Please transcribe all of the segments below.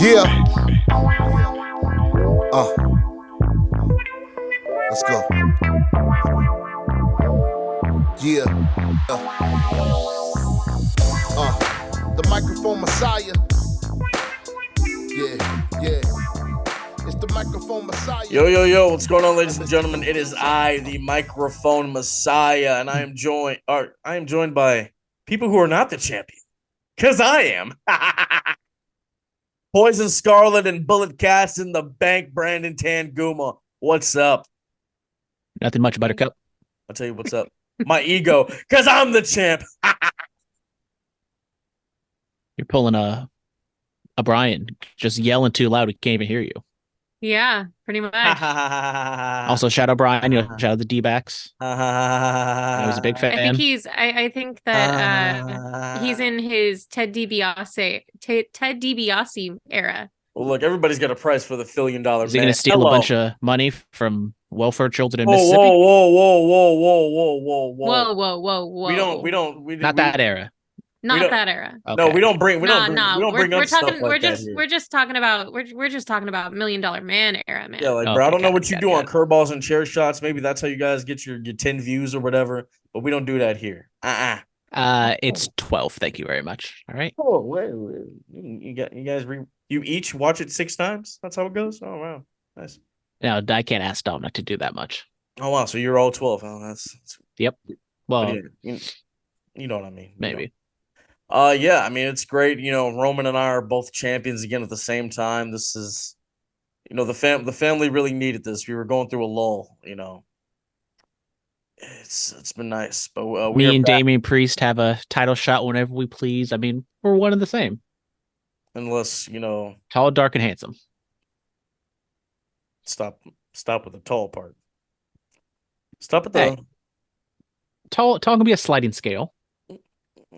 Yeah. Let's go. Yeah. The microphone messiah. Yeah. It's the microphone messiah. Yo, what's going on, ladies and gentlemen? It is I, the microphone messiah, and I am joined by people who are not the champion. Cause I am. Poison Scarlet and Bullet Cast in the bank, Brandon Tanguma. What's up? Nothing much, Buttercup. I'll tell you what's up. My ego, cause I'm the champ. You're pulling a Brian, just yelling too loud. We can't even hear you. Yeah, pretty much. Also, shout out Brian. Shout out the D-backs. I was a big fan. I think that he's in his Ted DiBiase era. Well, look, everybody's got a price for the $1 billion man. Is he going to steal a bunch of money from welfare children in Whoa, Mississippi? Whoa. We don't. Not that era. Not that era. Okay. No, we don't bring. We're Stuff talking. like that here. We're just talking about $1 million man era, man. Yeah, like bro, I don't know what you do on curveballs and chair shots. Maybe that's how you guys get your 10 views or whatever. But we don't do that here. It's 12. Thank you very much. All right. Oh wait. You guys you each watch it 6 times. That's how it goes. Oh wow, nice. No, I can't ask Dominic to do that much. Oh wow, so you're all 12. Oh, that's Yep. Well, yeah, you know what I mean. Maybe. Yeah, I mean, it's great. You know, Roman and I are both champions again at the same time. This is, the family really needed this. We were going through a lull, It's been nice. But me and Damian Priest have a title shot whenever we please. I mean, we're one and the same. Unless, tall, dark, and handsome. Stop with the tall part. Stop at the tall can be a sliding scale.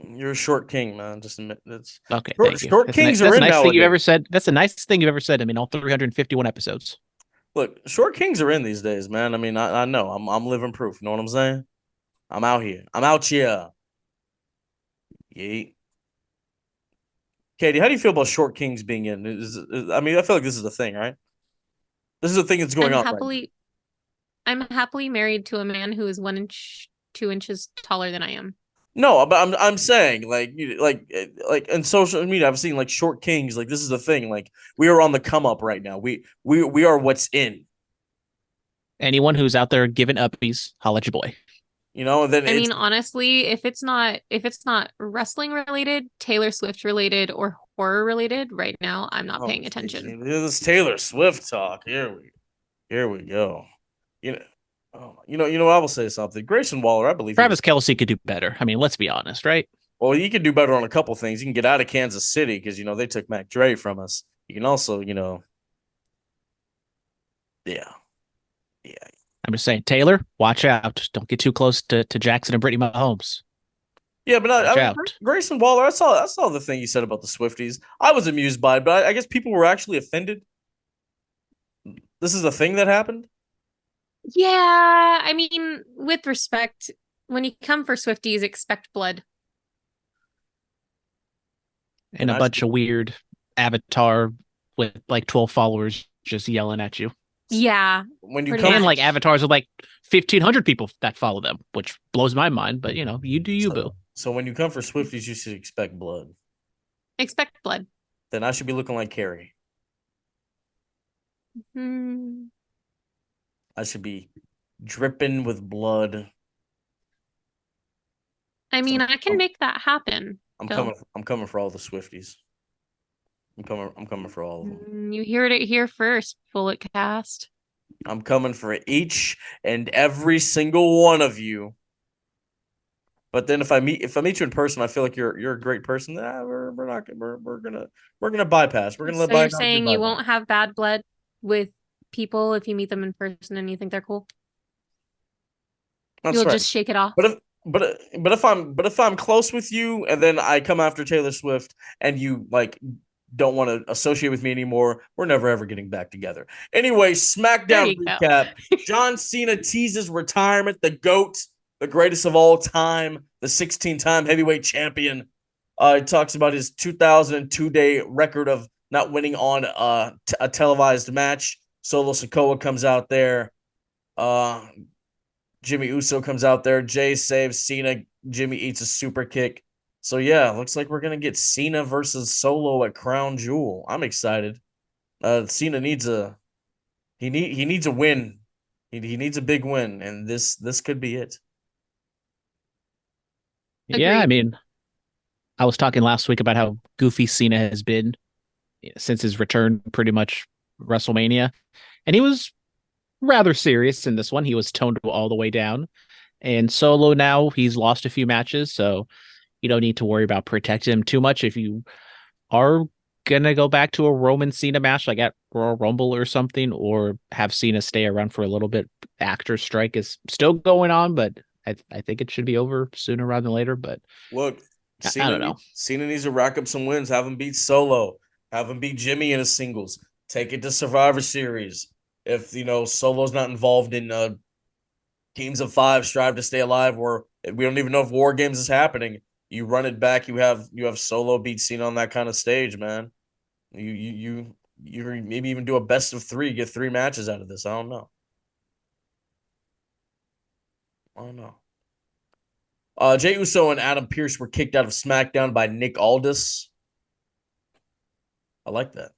You're a short king, man. Just admit it's okay. Short kings are in now. That's the nicest thing you've ever said. I mean, all 351 episodes. Look, short kings are in these days, man. I mean, I know. I'm living proof. You know what I'm saying? I'm out here. Yeah. Katie, how do you feel about short kings being in? I mean, I feel like this is the thing, right? This is the thing that's going on. I'm happily married to a man who is 1 inch, 2 inches taller than I am. No, but I'm saying like in social media, I've seen like short kings. Like this is the thing. Like we are on the come up right now. We are what's in. Anyone who's out there giving uppies, holla at your boy. And then I mean, honestly, if it's not wrestling related, Taylor Swift related, or horror related, right now I'm not paying attention. This Taylor Swift talk. Here we go. I will say something. Grayson Waller, I believe Travis Kelce could do better. I mean, let's be honest, right? Well, he could do better on a couple things. He can get out of Kansas City because they took Mac Dre from us. You can also, yeah. I'm just saying, Taylor, watch out. Don't get too close to Jackson and Brittany Mahomes. Yeah, but Grayson Waller, I saw the thing you said about the Swifties. I was amused by it, but I guess people were actually offended. This is a thing that happened. Yeah, I mean, with respect, when you come for Swifties, expect blood. And a bunch of weird avatar with like 12 followers just yelling at you. Yeah. When you come in like avatars with like 1,500 people that follow them, which blows my mind, but you do you, boo. So when you come for Swifties, you should expect blood. Expect blood. Then I should be looking like Carrie. I should be dripping with blood. I mean, I can make that happen. I'm coming for all the Swifties. I'm coming for all of them. You heard it here first, Bullet Cast. I'm coming for each and every single one of you. But then if I meet you in person, I feel like you're a great person. We're gonna bypass. We're gonna let. So you're saying you won't have bad blood with people if you meet them in person and you think they're cool? You'll just shake it off. But if I'm close with you and then I come after Taylor Swift and you like don't want to associate with me anymore, we're never ever getting back together. Anyway, SmackDown recap. John Cena teases retirement. The GOAT, the greatest of all time, the 16-time heavyweight champion. He talks about his 2002 day record of not winning on a televised match. Solo Sikoa comes out there. Jimmy Uso comes out there. Jay saves Cena. Jimmy eats a super kick. So yeah, looks like we're gonna get Cena versus Solo at Crown Jewel. I'm excited. Cena needs he needs a win. He needs a big win, and this could be it. Yeah, I Agreed. mean, I was talking last week about how goofy Cena has been since his return, pretty much WrestleMania, and he was rather serious in this one. He was toned all the way down. And Solo now, he's lost a few matches, so you don't need to worry about protecting him too much. If you are gonna go back to a Roman Cena match like at Royal Rumble or something, or have Cena stay around for a little bit, actor strike is still going on, but I think it should be over sooner rather than later. But Look, I don't know. Cena needs to rack up some wins. Have him beat Solo. Have him beat Jimmy in a singles. Take it to Survivor Series. If Solo's not involved in Teams of Five, Strive to Stay Alive, or we don't even know if War Games is happening. You run it back. You have Solo beat Cena on that kind of stage, man. You maybe even do a best of three. Get 3 matches out of this. I don't know. Jey Uso and Adam Pearce were kicked out of SmackDown by Nick Aldis. I like that.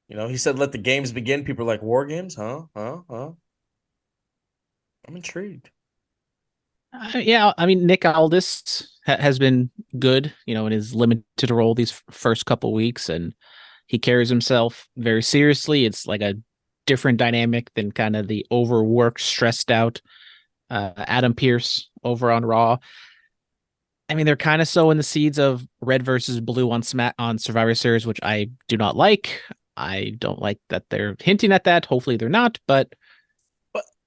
He said, "Let the games begin." People are like, "War Games, huh? I'm intrigued. Yeah, I mean, Nick Aldis has been good, in his limited role these first couple weeks, and he carries himself very seriously. It's like a different dynamic than kind of the overworked, stressed out Adam Pearce over on Raw. I mean, they're kind of sowing the seeds of red versus blue on Survivor Series, which I do not like. I don't like that they're hinting at that. Hopefully they're not, but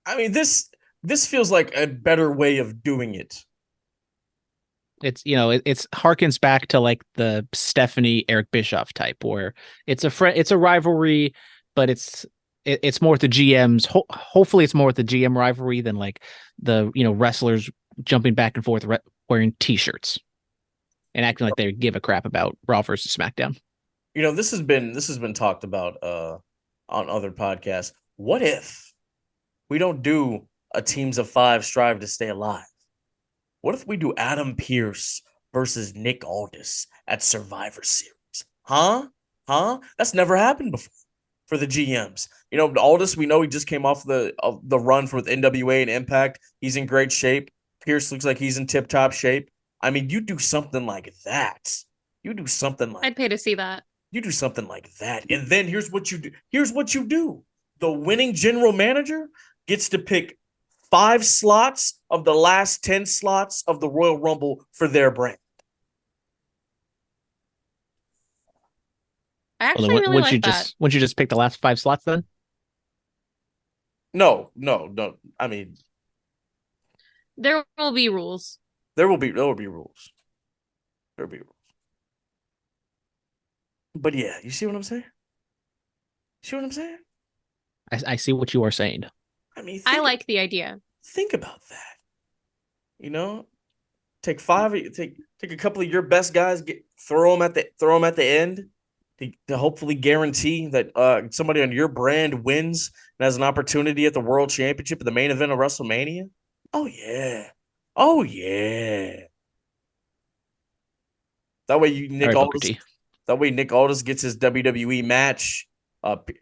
I mean, this feels like a better way of doing it. It's it's harkens back to like the Stephanie Eric Bischoff type, where it's a rivalry, but it's more with the GMs. Hopefully, it's more with the GM rivalry than like the wrestlers jumping back and forth wearing T-shirts and acting like they give a crap about Raw versus SmackDown. This has been talked about on other podcasts. What if we don't do a Teams of Five Strive to Stay Alive? What if we do Adam Pearce versus Nick Aldis at Survivor Series? Huh? That's never happened before for the GMs. Aldis, we know he just came off the run with NWA and Impact. He's in great shape. Pearce looks like he's in tip-top shape. I mean, you do something like that. I'd pay to see that. You do something like that. And then here's what you do. The winning general manager gets to pick 5 slots of the last 10 slots of the Royal Rumble for their brand. I actually really like that. Wouldn't you just pick the last 5 slots then? No. I mean, there will be rules. There will be rules. But yeah, you see what I'm saying? I see what you are saying. I mean, I like the idea. Think about that. Take a couple of your best guys, throw them at the end to hopefully guarantee that somebody on your brand wins and has an opportunity at the World Championship at the main event of WrestleMania. Oh yeah. That way Nick Aldis gets his WWE match.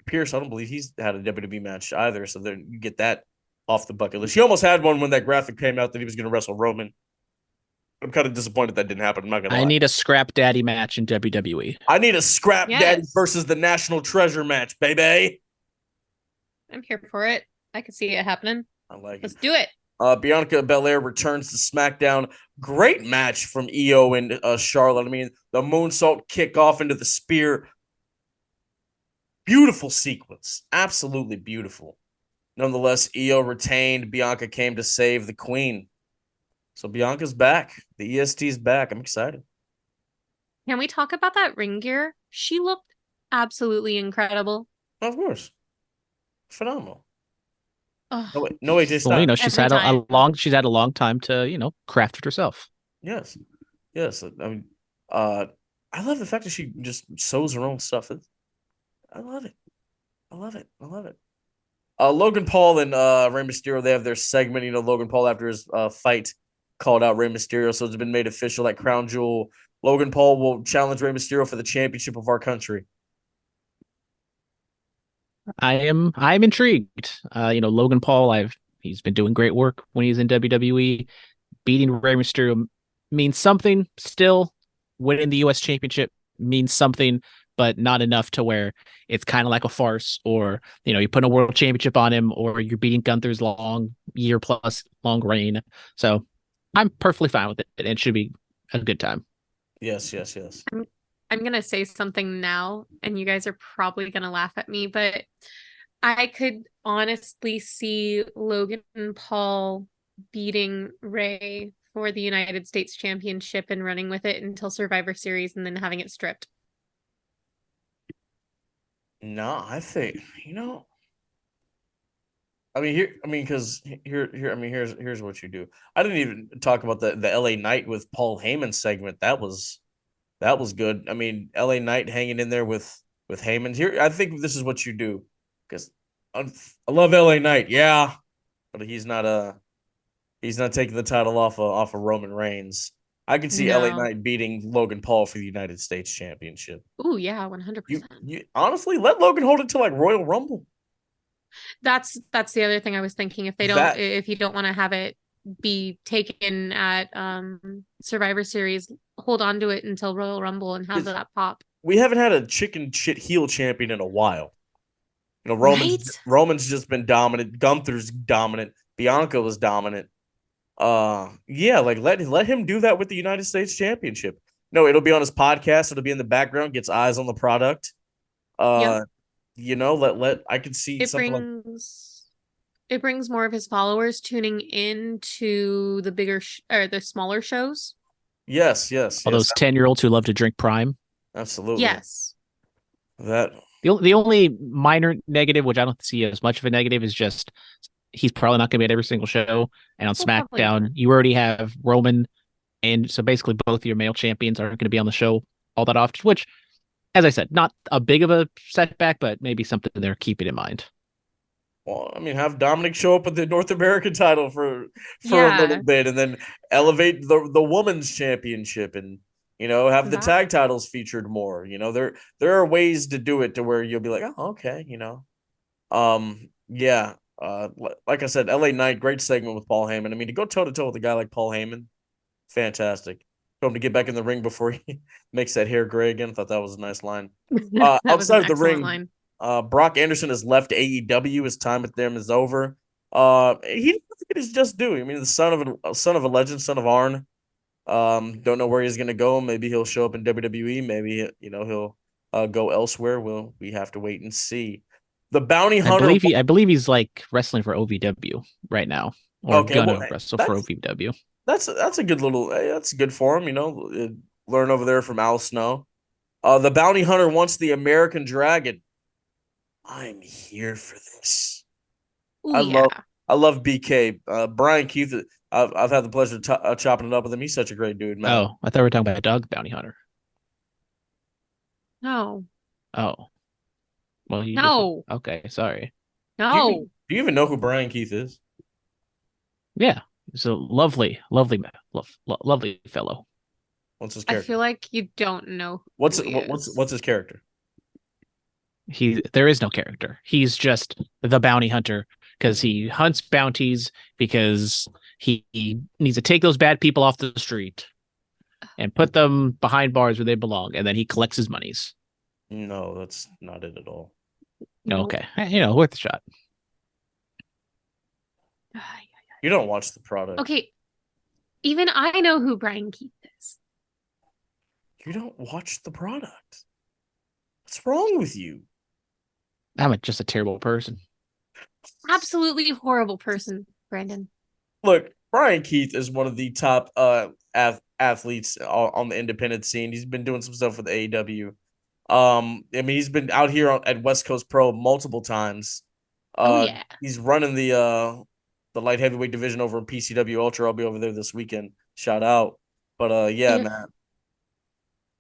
Pearce, I don't believe he's had a WWE match either, so then you get that off the bucket list. He almost had one when that graphic came out that he was going to wrestle Roman. I'm kind of disappointed that didn't happen. I'm not going to lie. I need a scrap daddy match in WWE. I need a scrap daddy versus the National Treasure match, baby. I'm here for it. I can see it happening. Let's do it. Bianca Belair returns to SmackDown. Great match from Io and Charlotte. I mean, the moonsault kickoff into the spear. Beautiful sequence. Absolutely beautiful. Nonetheless, Io retained. Bianca came to save the queen. So Bianca's back. The EST's back. I'm excited. Can we talk about that ring gear? She looked absolutely incredible. Of course. Phenomenal. Oh, no AJ Styles. Well, she's had a long time to, craft it herself. Yes. I mean, I love the fact that she just sews her own stuff. I love it. I love it. I love it. Logan Paul and Rey Mysterio, they have their segment. You know, Logan Paul after his fight called out Rey Mysterio, so it's been made official that Crown Jewel Logan Paul will challenge Rey Mysterio for the championship of our country. I'm intrigued. Logan Paul, he's been doing great work when he's in WWE. Beating Rey Mysterio means something still. Winning the US Championship means something, but not enough to where it's kind of like a farce, or you put a world championship on him, or you're beating Gunther's long year plus long reign. So I'm perfectly fine with it. It should be a good time. Yes, yes, yes. I'm gonna say something now, and you guys are probably gonna laugh at me, but I could honestly see Logan Paul beating Ray for the United States Championship and running with it until Survivor Series and then having it stripped. No, I think because here's what you do. I didn't even talk about the LA Knight with Paul Heyman segment. That was good. I mean, LA Knight hanging in there with Heyman. Here, I think this is what you do, because I love LA Knight, yeah, but he's not taking the title off of Roman Reigns. I could see LA No. Knight beating Logan Paul for the United States Championship. Oh yeah, 100%. You honestly let Logan hold it to like Royal Rumble. That's the other thing I was thinking. If you don't want to have it be taken at Survivor Series, hold on to it until Royal Rumble and have that pop. We haven't had a chicken shit heel champion in a while. Roman's just been dominant. Gunther's dominant. Bianca was dominant. Yeah, like let him do that with the United States Championship. No, it'll be on his podcast. It'll be in the background. Gets eyes on the product. Let I could see something it brings more of his followers tuning in to the bigger or the smaller shows. Yes. All those 10-year-olds who love to drink Prime. Absolutely. Yes. The only minor negative, which I don't see as much of a negative, is just he's probably not going to be at every single show. And on SmackDown, you already have Roman, and so basically both your male champions aren't going to be on the show all that often, which, as I said, not a big of a setback, but maybe something they're keeping in mind. Well, I mean, have Dominic show up with the North American title for a little bit, and then elevate the women's championship, and have the tag titles featured more. There are ways to do it to where you'll be like, oh, okay, yeah. Like I said, LA Knight, great segment with Paul Heyman. I mean, to go toe to toe with a guy like Paul Heyman, fantastic. Told him to get back in the ring before he makes that hair gray again. Thought that was a nice line. Outside of the ring, Brock Anderson has left AEW. His time with them is over. He didn't get his just due. I mean, the son of a legend, son of Arn. Don't know where he's gonna go. Maybe he'll show up in WWE. Maybe he'll go elsewhere. We have to wait and see. The Bounty Hunter. I believe he's like wrestling for OVW right now, or gonna wrestle for OVW. That's a good little. That's good for him. Learn over there from Al Snow. The Bounty Hunter wants the American Dragon. I'm here for this. Ooh, I love BK. Brian Keith. I've had the pleasure of chopping it up with him. He's such a great dude, man. Oh, I thought we were talking about Dawgs Bounty Hunter. No. Oh. Well, no. Okay, sorry. No. Do you even know who Brian Keith is? Yeah, he's a lovely fellow. What's his character? I feel like you don't know. What's his character? There is no character. He's just the bounty hunter because he hunts bounties because he needs to take those bad people off the street and put them behind bars where they belong, and then he collects his monies. No, that's not it at all. Okay, worth a shot. You don't watch the product. Okay, even I know who Brian Keith is. You don't watch the product. What's wrong with you? I'm just a terrible person. Absolutely horrible person, Brandon. Look, Brian Keith is one of the top athletes on the independent scene. He's been doing some stuff with AEW. I mean, he's been out here at West Coast Pro multiple times. Yeah. He's running the light heavyweight division over in PCW Ultra. I'll be over there this weekend. Shout out. But man.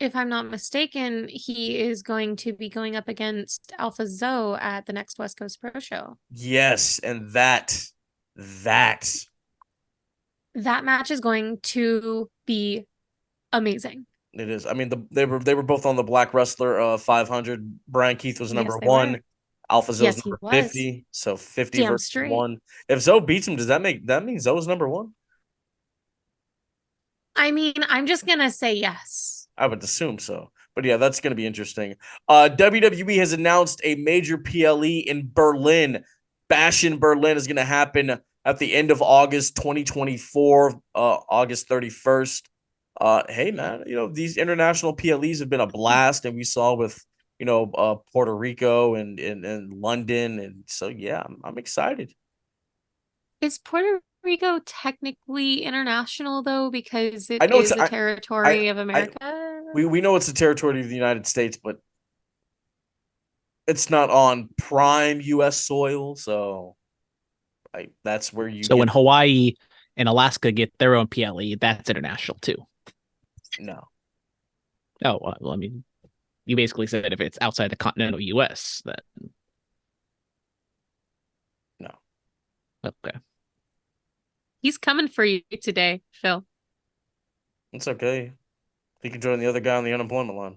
if I'm not mistaken, he is going to be going up against Alpha Zoe at the next West Coast Pro Show. Yes, and that match is going to be amazing. it is. I mean, they were both on the Black Wrestler 500. Brian Keith was number Yes, they one. were. Alpha Zoe's Yes, he number was. 50. So 50 Damn versus straight. 1. If Zoe beats him, does that mean Zoe's number 1? I mean, I'm just gonna say yes. I would assume so. But yeah, that's going to be interesting. WWE has announced a major PLE in Berlin. Bash in Berlin is going to happen at the end of August 2024, August 31st. Hey, man, these international PLEs have been a blast, and we saw with, Puerto Rico and London. And so, yeah, I'm excited. Is Puerto Rico technically international, though, because it I know is a territory of America? We know it's a territory of the United States, but it's not on prime U.S. soil, so that's where you. So when Hawaii and Alaska get their own PLE, that's international too. No. Oh well, I mean, you basically said if it's outside the continental U.S., then no. Okay. He's coming for you today, Phil. It's okay. He can join the other guy on the unemployment line.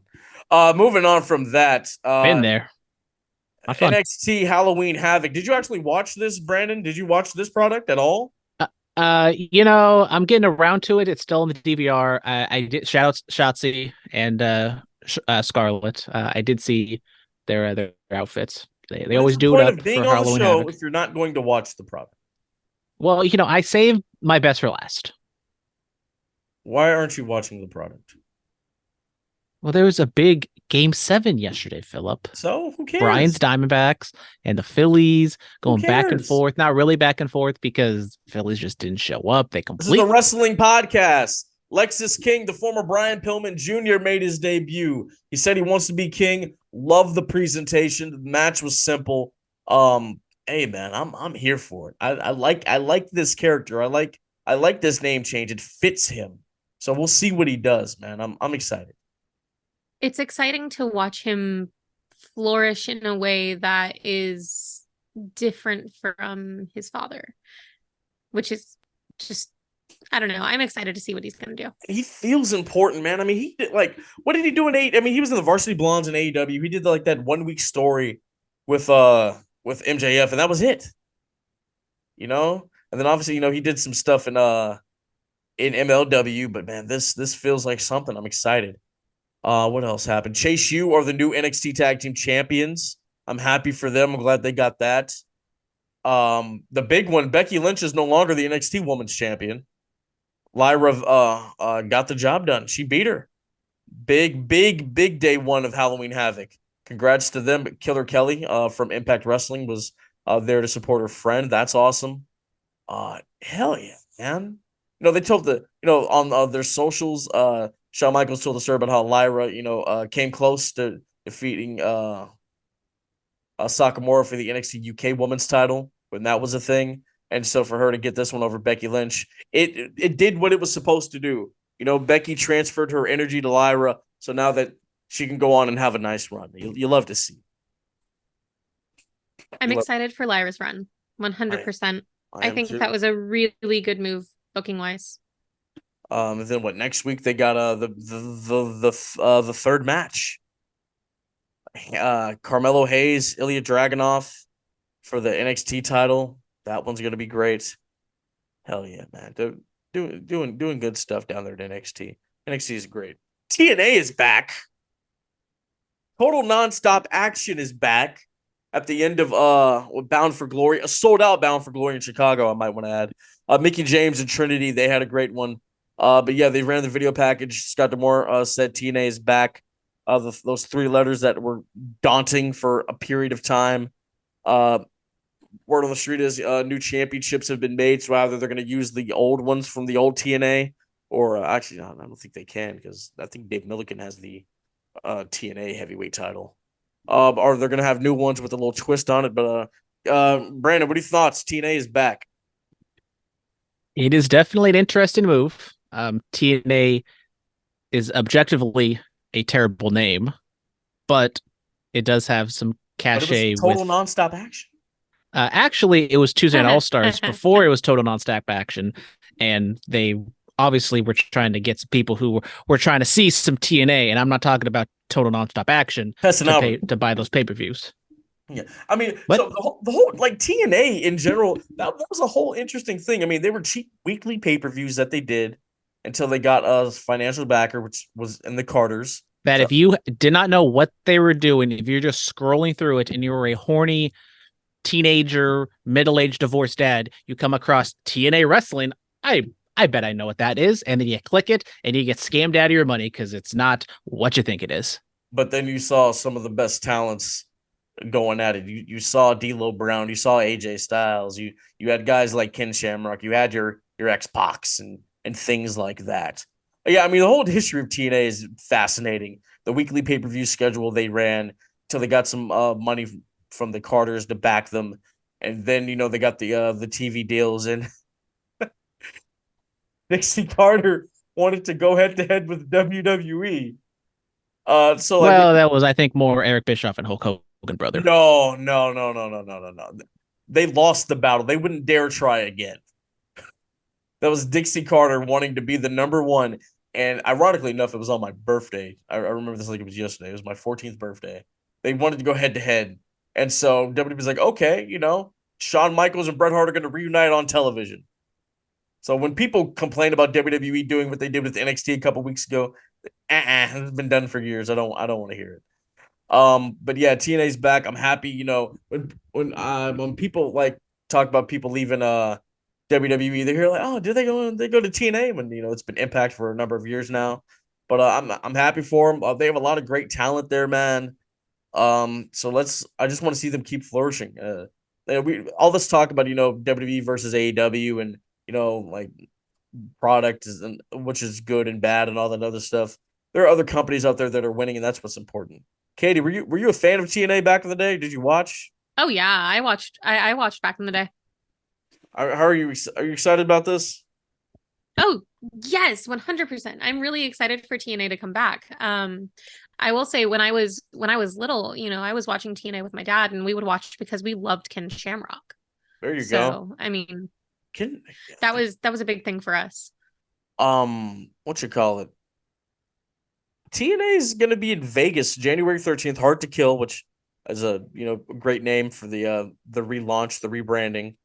Moving on from that. Been there. Not fun. NXT Halloween Havoc. Did you actually watch this, Brandon? Did you watch this product at all? I'm getting around to it. It's still in the DVR. I did shout out Shotzi and Scarlett. I did see their outfits. They always do it up of being for on Halloween the show Havoc. if you're not going to watch the product. Well, I saved my best for last. Why aren't you watching the product? Well, there was a big Game 7 yesterday, Phillip. So who cares? Brian's Diamondbacks and the Phillies going back and forth. Not really back and forth because Phillies just didn't show up. They completely. This is a wrestling podcast. Lexus King, the former Brian Pillman Jr., made his debut. He said he wants to be king. Love the presentation. The match was simple. Hey man, I'm here for it. I like this character. I like this name change. It fits him. So we'll see what he does, man. I'm excited. It's exciting to watch him flourish in a way that is different from his father, which is just, I don't know. I'm excited to see what he's going to do. He feels important, man. I mean, he did what did he do in AEW? I mean, he was in the Varsity Blondes in AEW. He did that 1 week story with MJF, and that was it. And then obviously, he did some stuff in MLW, but man, this feels like something. I'm excited. What else happened? Chase U are the new NXT Tag Team Champions. I'm happy for them. I'm glad they got that. The big one, Becky Lynch is no longer the NXT Women's Champion. Lyra got the job done. She beat her. Big day one of Halloween Havoc. Congrats to them. Killer Kelly from Impact Wrestling was there to support her friend. That's awesome. Hell yeah, man. They told on their socials, Shawn Michaels told the story about how Lyra, came close to defeating Sakamura for the NXT UK Women's title when that was a thing. And so for her to get this one over Becky Lynch, it did what it was supposed to do. Becky transferred her energy to Lyra, so now that she can go on and have a nice run. You love to see. I'm excited for Lyra's run, 100%. I think that was a really good move, booking wise. And then what? Next week they got the third match. Carmelo Hayes, Ilya Dragunov for the NXT title. That one's gonna be great. Hell yeah, man! Doing good stuff down there at NXT. NXT is great. TNA is back. Total Nonstop Action is back at the end of Bound for Glory, a sold out Bound for Glory in Chicago. I might want to add. Mickey James and Trinity, they had a great one. But yeah, they ran the video package. Scott D'Amore said TNA is back. Those three letters that were daunting for a period of time. Word on the street is new championships have been made, so either they're going to use the old ones from the old TNA, or actually, I don't think they can because I think Dave Milliken has the TNA heavyweight title. Or they're going to have new ones with a little twist on it. But Brandon, what are your thoughts? TNA is back. It is definitely an interesting move. TNA is objectively a terrible name, but it does have some But it was cachet total with. nonstop action. Actually, it was Tuesday Night All Stars before it was Total Nonstop Action, and they obviously were trying to get some people who were trying to see some TNA, and I'm not talking about Total Nonstop Action to buy those pay-per-views. Yeah, I mean, but, so the whole like TNA in general, that was a whole interesting thing. I mean, they were cheap weekly pay-per-views that they did until they got a financial backer, which was in the Carters. That so, if you did not know what they were doing, if you're just scrolling through it and you were a horny teenager, middle-aged divorced dad, you come across TNA wrestling, I bet I know what that is. And then you click it and you get scammed out of your money because it's not what you think it is. But then you saw some of the best talents going at it. You saw D'Lo Brown, you saw AJ Styles, you had guys like Ken Shamrock, you had your X-Pacs and things like that. Yeah, I mean, the whole history of TNA is fascinating. The weekly pay-per-view schedule they ran till they got some money from the Carters to back them, and then they got the TV deals, and Dixie Carter wanted to go head to head with WWE. That was, I think, more Eric Bischoff and Hulk Hogan, brother. No. They lost the battle. They wouldn't dare try again. That was Dixie Carter wanting to be the number one, and ironically enough, it was on my birthday. I remember this like it was yesterday. It was my 14th birthday. They wanted to go head to head. And so WWE was like, okay, Shawn Michaels and Bret Hart are going to reunite on television. So when people complain about WWE doing what they did with NXT a couple weeks ago, it's been done for years. I don't want to hear it. But yeah, TNA's back. I'm happy. When people like talk about people leaving WWE, they hear like, oh, did they go to TNA? When it's been Impact for a number of years now. But I'm happy for them. They have a lot of great talent there, man. So I just want to see them keep flourishing. All this talk about WWE versus AEW and like product which is good and bad and all that other stuff. There are other companies out there that are winning, and that's what's important. Katie, were you a fan of TNA back in the day? Did you watch? Oh yeah, I watched back in the day. How are you? Are you excited about this? Oh yes, 100%. I'm really excited for TNA to come back. I will say when I was little, I was watching TNA with my dad, and we would watch because we loved Ken Shamrock. There you go. So I mean, that was a big thing for us. What you call it? TNA is going to be in Vegas January 13th. Hard to Kill, which is a great name for the relaunch, the rebranding.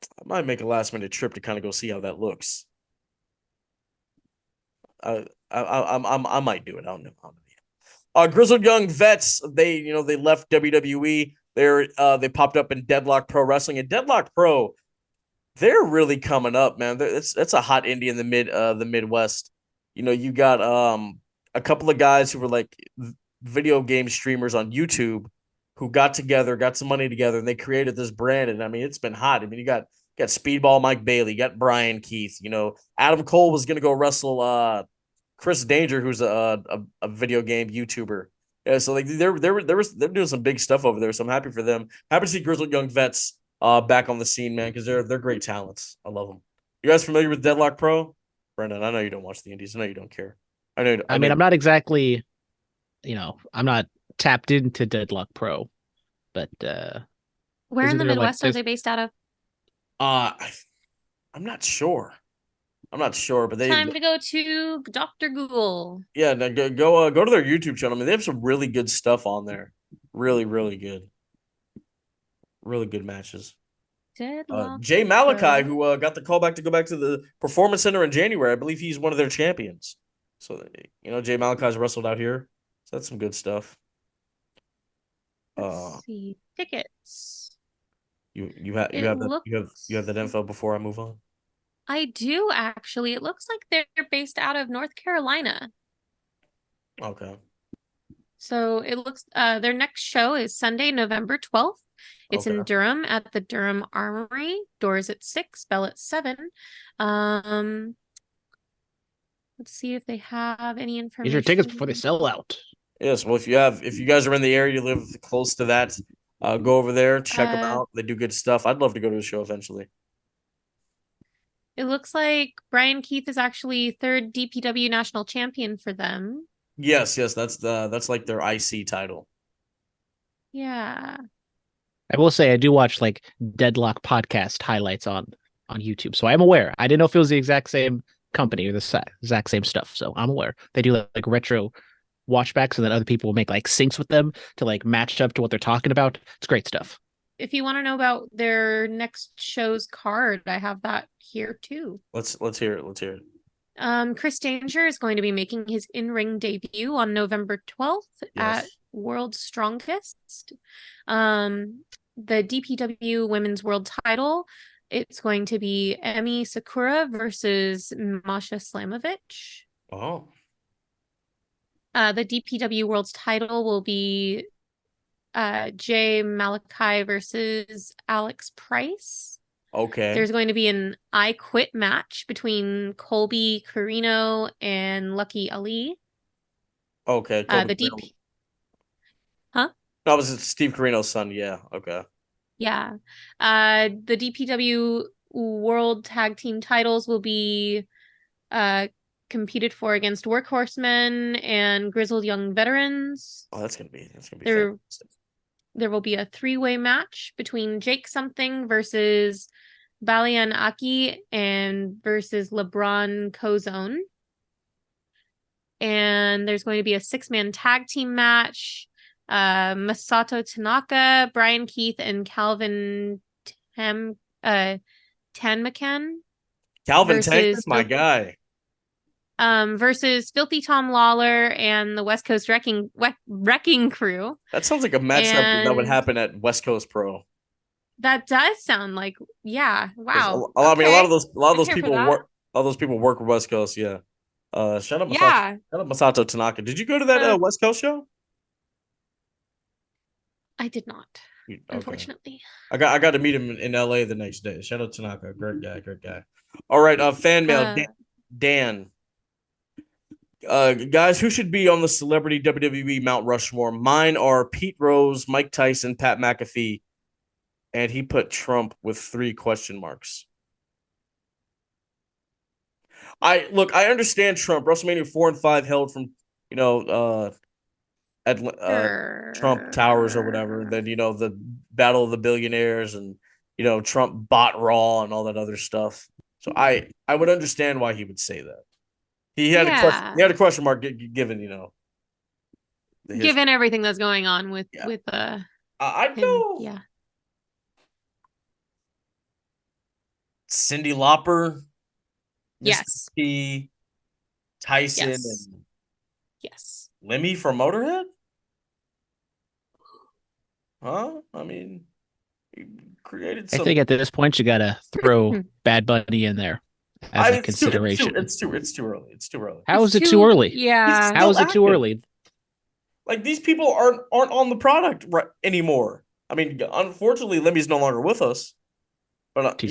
I might make a last minute trip to kind of go see how that looks. I might do it. I don't know. Grizzled Young Vets. They left WWE. They popped up in Deadlock Pro Wrestling, and Deadlock Pro, they're really coming up, man. It's a hot indie in the Midwest. You got a couple of guys who were like video game streamers on YouTube who got together, got some money together, and they created this brand. And I mean, it's been hot. I mean, you got Speedball Mike Bailey, you got Brian Keith. Adam Cole was gonna go wrestle Chris Danger, who's a video game YouTuber. Yeah, so like they're doing some big stuff over there. So I'm happy for them. Happy to see Grizzled Young Vets back on the scene, man, because they're great talents. I love them. You guys familiar with Deadlock Pro? Brendan, I know you don't watch the indies. I know you don't care. I mean, I'm not exactly, I'm not tapped into Deadlock Pro, but where in the Midwest are they based out of? I'm not sure. But time to go to Dr. Google. Yeah, go to their YouTube channel. I mean, they have some really good stuff on there. Really, really good. Really good matches. Jay Malachi, who got the call back to go back to the Performance Center in January. I believe he's one of their champions. So Jay Malachi's wrestled out here. So that's some good stuff. Let's see tickets. You have that info before I move on? I do actually. It looks like they're based out of North Carolina. Okay. So it looks their next show is Sunday, November 12th. It's in Durham at the Durham Armory. Doors at 6, bell at 7. Let's see if they have any information. Get your tickets before they sell out. Yes, well, if you guys are in the area, you live close to that, go over there, check them out. They do good stuff. I'd love to go to the show eventually. It looks like Brian Keith is actually 3rd DPW national champion for them. Yes, that's like their IC title. Yeah. I will say I do watch like Deadlock podcast highlights on YouTube, so I'm aware. I didn't know if it was the exact same company or the exact same stuff, so I'm aware. They do like retro watchbacks, and then other people will make like syncs with them to like match up to what they're talking about. It's great stuff. If you want to know about their next show's card, I have that here too. Let's hear it. Let's hear it. Chris Danger is going to be making his in-ring debut on November 12th at World's Strongest. The DPW Women's World Title, it's going to be Emi Sakura versus Masha Slamovich. Oh. The DPW World's Title will be Jay Malachi versus Alex Price. Okay. There's going to be an I Quit match between Colby Carino and Lucky Ali. Okay. The DP. Huh? That was Steve Carino's son. Yeah. Okay. Yeah. The DPW World Tag Team titles will be competed for against Workhorsemen and Grizzled Young Veterans. Oh, that's gonna be fantastic. There will be a 3-way match between Jake Something versus Balian Aki and versus LeBron Cozone. And there's going to be a 6-man tag team match. Masato Tanaka, Brian Keith, and Calvin Tanmakan. Calvin Tank, my guy. Versus Filthy Tom Lawler and the West Coast Wrecking Crew. That sounds like a match that would happen at West Coast Pro. That does sound like, yeah. Wow. I mean, a lot of those people work. All those people work West Coast. Yeah. Shout out Masato Tanaka. Did you go to that West Coast show? I did not. Okay. Unfortunately. I got to meet him in LA the next day. Shout out Tanaka. Great guy. All right. Fan mail. Dan. Guys, who should be on the celebrity WWE Mount Rushmore? Mine are Pete Rose, Mike Tyson, Pat McAfee, and he put Trump with 3 question marks. I understand Trump. WrestleMania 4 and 5 held from at Trump Towers or whatever. Then the Battle of the Billionaires and Trump bought Raw and all that other stuff. So I would understand why he would say that. He had a question mark given given everything that's going on with I'd him. go Cyndi Lauper, yes, Mr. T, Tyson, yes. and yes, Lemmy from Motorhead. Huh? I mean, he created. I think at this point you gotta throw Bad Bunny in there as a consideration. It's too early. It's too early. How is it too early? Yeah. How is it too early? Like, these people aren't on the product anymore. I mean, unfortunately, Lemmy's no longer with us. But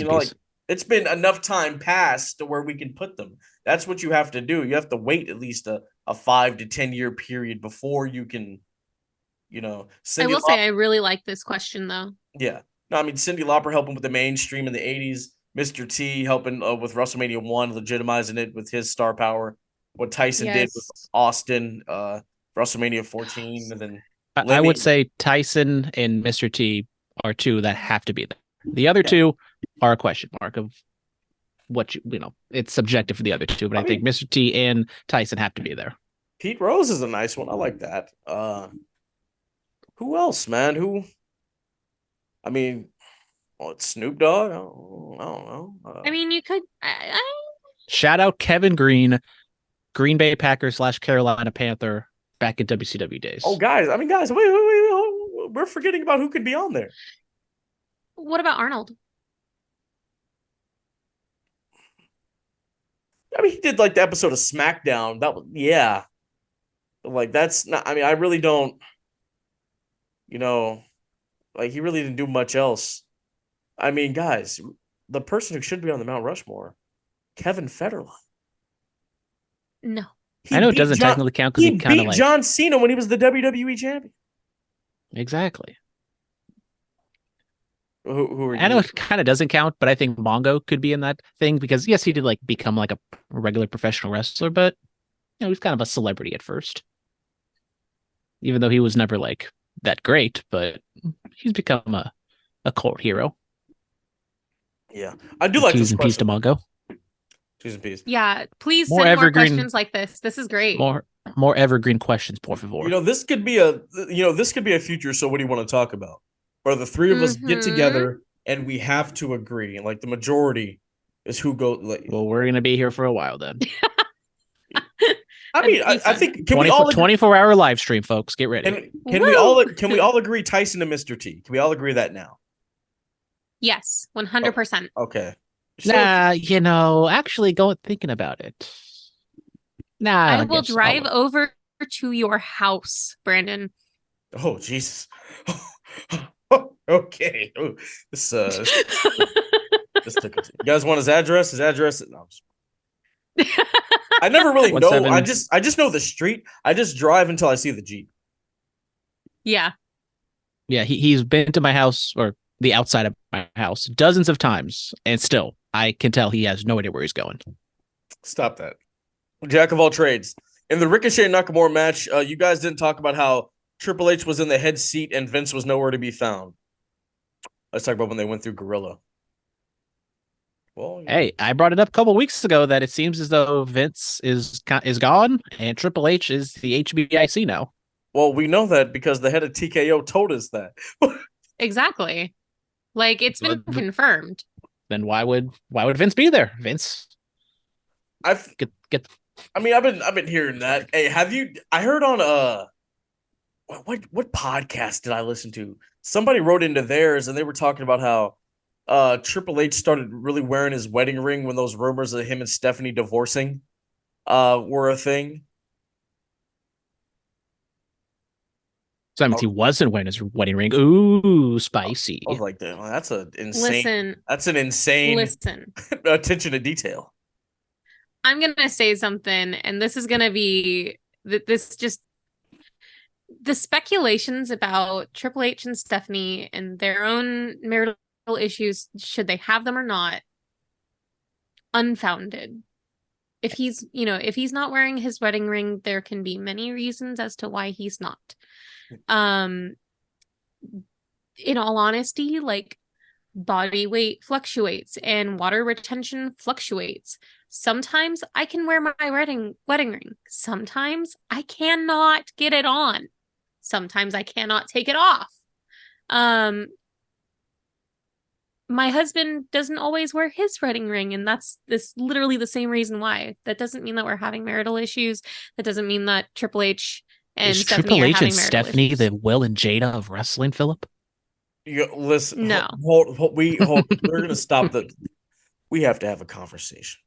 it's been enough time passed to where we can put them. That's what you have to do. You have to wait at least a 5 to 10 year period before you can, I will say I really like this question though. Yeah. No, I mean, Cyndi Lauper helping with the mainstream in the 80s. Mr. T helping with WrestleMania 1, legitimizing it with his star power. What Tyson did with Austin, WrestleMania 14. And then I would say Tyson and Mr. T are 2 that have to be there. The other 2 are a question mark of what it's subjective for the other 2, but I think Mr. T and Tyson have to be there. Pete Rose is a nice one. I like that. Who else, man? It's Snoop Dogg. I don't know. I mean, you could. Shout out Kevin Green Bay Packers / Carolina Panther back in WCW days. Oh, guys, wait. We're forgetting about who could be on there. What about Arnold? I mean, he did like the episode of SmackDown. That was, yeah. Like, that's not, I really don't, like, he really didn't do much else. I mean, guys, the person who should be on the Mount Rushmore, Kevin Federline. No. I know it doesn't technically count because he kind of beat John Cena when he was the WWE champion. Exactly. Who are you? I know it kind of doesn't count, but I think Mongo could be in that thing because, yes, he did like become like a regular professional wrestler, but he's kind of a celebrity at first. even though he was never like that great, but he's become a cult hero. Yeah, I do like this T's and P's question. to Mongo. T's and P's. Yeah, please More send more evergreen- questions like this. This is great. More evergreen questions, por favor. This could be a future. So what do you want to talk about? Or the three of us get together and we have to agree. Like the majority is who goes. Like, Well, we're gonna be here for a while then. I mean, That'd be I fun. think can we all 24-hour live stream, folks. Get ready. can we all agree Tyson and Mr. T? Can we all agree that now? Yes, 100%. Okay. Nah, actually, thinking about it. Nah, I will drive over to your house, Brandon. Oh Jesus. Okay. Oh, this took it. You guys want his address? His address? No, I never really know. 17 I just know the street. I just drive until I see the Jeep. Yeah. Yeah, he's been to my house or the outside of my house dozens of times, and still I can tell he has no idea where he's going. Stop that. Jack of all trades. In the Ricochet Nakamura match, you guys didn't talk about how Triple H was in the head seat and Vince was nowhere to be found. Let's talk about when they went through Gorilla. Well, Hey, I brought it up a couple weeks ago that it seems as though Vince is gone and Triple H is the HBIC now. Well, we know that because the head of TKO told us that. Exactly. Like it's been confirmed. Then why would Vince be there? Vince, I've been hearing that. Hey, I heard on what podcast did I listen to? Somebody wrote into theirs and they were talking about how Triple H started really wearing his wedding ring when those rumors of him and Stephanie divorcing were a thing. So that means he wasn't wearing his wedding ring. Ooh, spicy. I was like, that's an Listen. insane attention to detail. I'm going to say something, and this is going to be the speculations about Triple H and Stephanie and their own marital issues, should they have them or not, unfounded. If he's not wearing his wedding ring, there can be many reasons as to why he's not. In all honesty, like body weight fluctuates and water retention fluctuates. Sometimes I can wear my wedding ring. Sometimes I cannot get it on. Sometimes I cannot take it off. My husband doesn't always wear his wedding ring, and that's literally the same reason why. That doesn't mean that we're having marital issues. That doesn't mean that Triple H and Is Stephanie Triple are H having and marital Stephanie issues. the Will and Jada of wrestling, Phillip? Listen, No. We're gonna stop we have to have a conversation.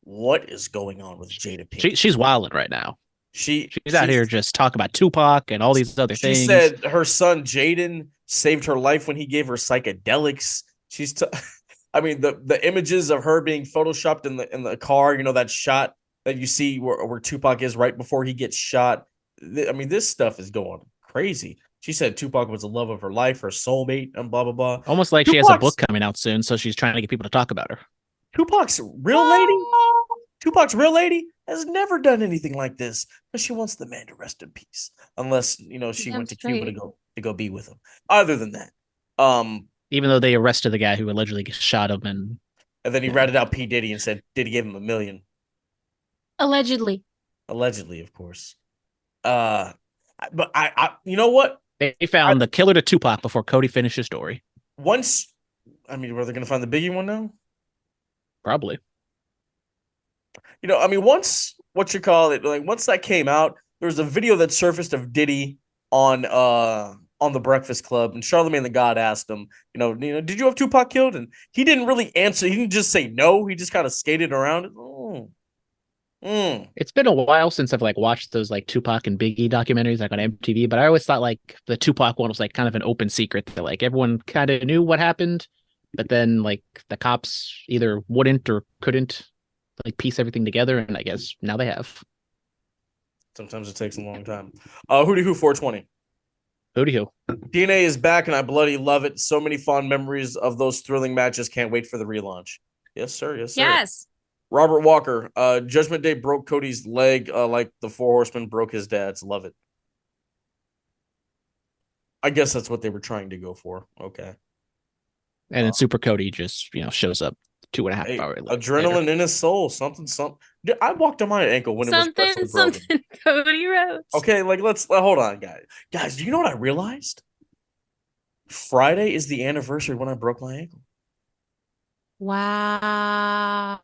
What is going on with Jada Pinkett? She's wilding right now. She's out here just talking about Tupac and all these other things. She said her son Jaden saved her life when he gave her psychedelics. I mean, the images of her being photoshopped in the car, that shot that you see where Tupac is right before he gets shot. I mean, this stuff is going crazy. She said Tupac was the love of her life, her soulmate, and blah, blah, blah. Almost like she has a book coming out soon, so she's trying to get people to talk about her. Tupac's real lady has never done anything like this, but she wants the man to rest in peace. Unless, she went to Cuba to go be with him. Other than that, even though they arrested the guy who allegedly shot him, and then he ratted out P. Diddy and said Diddy gave him $1 million. Allegedly, of course. But I you know what? They found the killer to Tupac before Cody finished his story. Were they going to find the Biggie one now? Probably. Once once that came out, there was a video that surfaced of Diddy on the Breakfast Club, and Charlamagne the God asked him, did you have Tupac killed? And he didn't really answer. He didn't just say no. He just kind of skated around it. It's been a while since I've watched those Tupac and Biggie documentaries on MTV, but I always thought the Tupac one was kind of an open secret that everyone kind of knew what happened, but then the cops either wouldn't or couldn't piece everything together, and I guess now they have. Sometimes it takes a long time. Hootie Hoo 420. Hootie Hoo. DNA is back, and I bloody love it. So many fond memories of those thrilling matches. Can't wait for the relaunch. Yes, sir. Yes, sir. yes. Robert Walker, Judgment Day broke Cody's leg like the Four Horsemen broke his dad's. Love it. I guess that's what they were trying to go for. Okay. And then Super Cody just, shows up 2.5 Hey, hours adrenaline in his soul. Something. Dude, I walked on my ankle when it was freshly broken. Something, Cody Rhodes. Okay, like let's hold on, guys. Guys, do you know what I realized? Friday is the anniversary when I broke my ankle. Wow.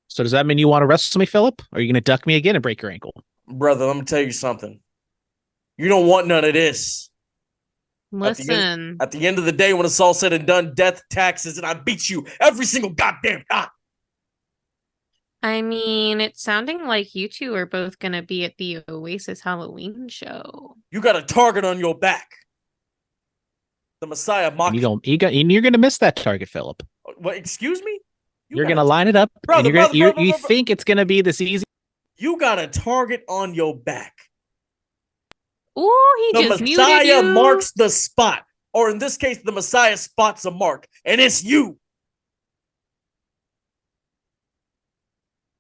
So does that mean you want to wrestle me, Phillip? Or are you going to duck me again and break your ankle? Brother, let me tell you something. You don't want none of this. Listen. At the end of the day, when it's all said and done, death, taxes, and I beat you every single goddamn time. I mean, it's sounding like you two are both going to be at the Oasis Halloween show. You got a target on your back. The Messiah mocking. And you're going to miss that target, Phillip. What? Excuse me? You're going to line it up, brother, and you think it's going to be this easy. You got a target on your back. Oh, he the just Messiah muted you. marks the spot. Or in this case, the Messiah spots a mark. And it's you.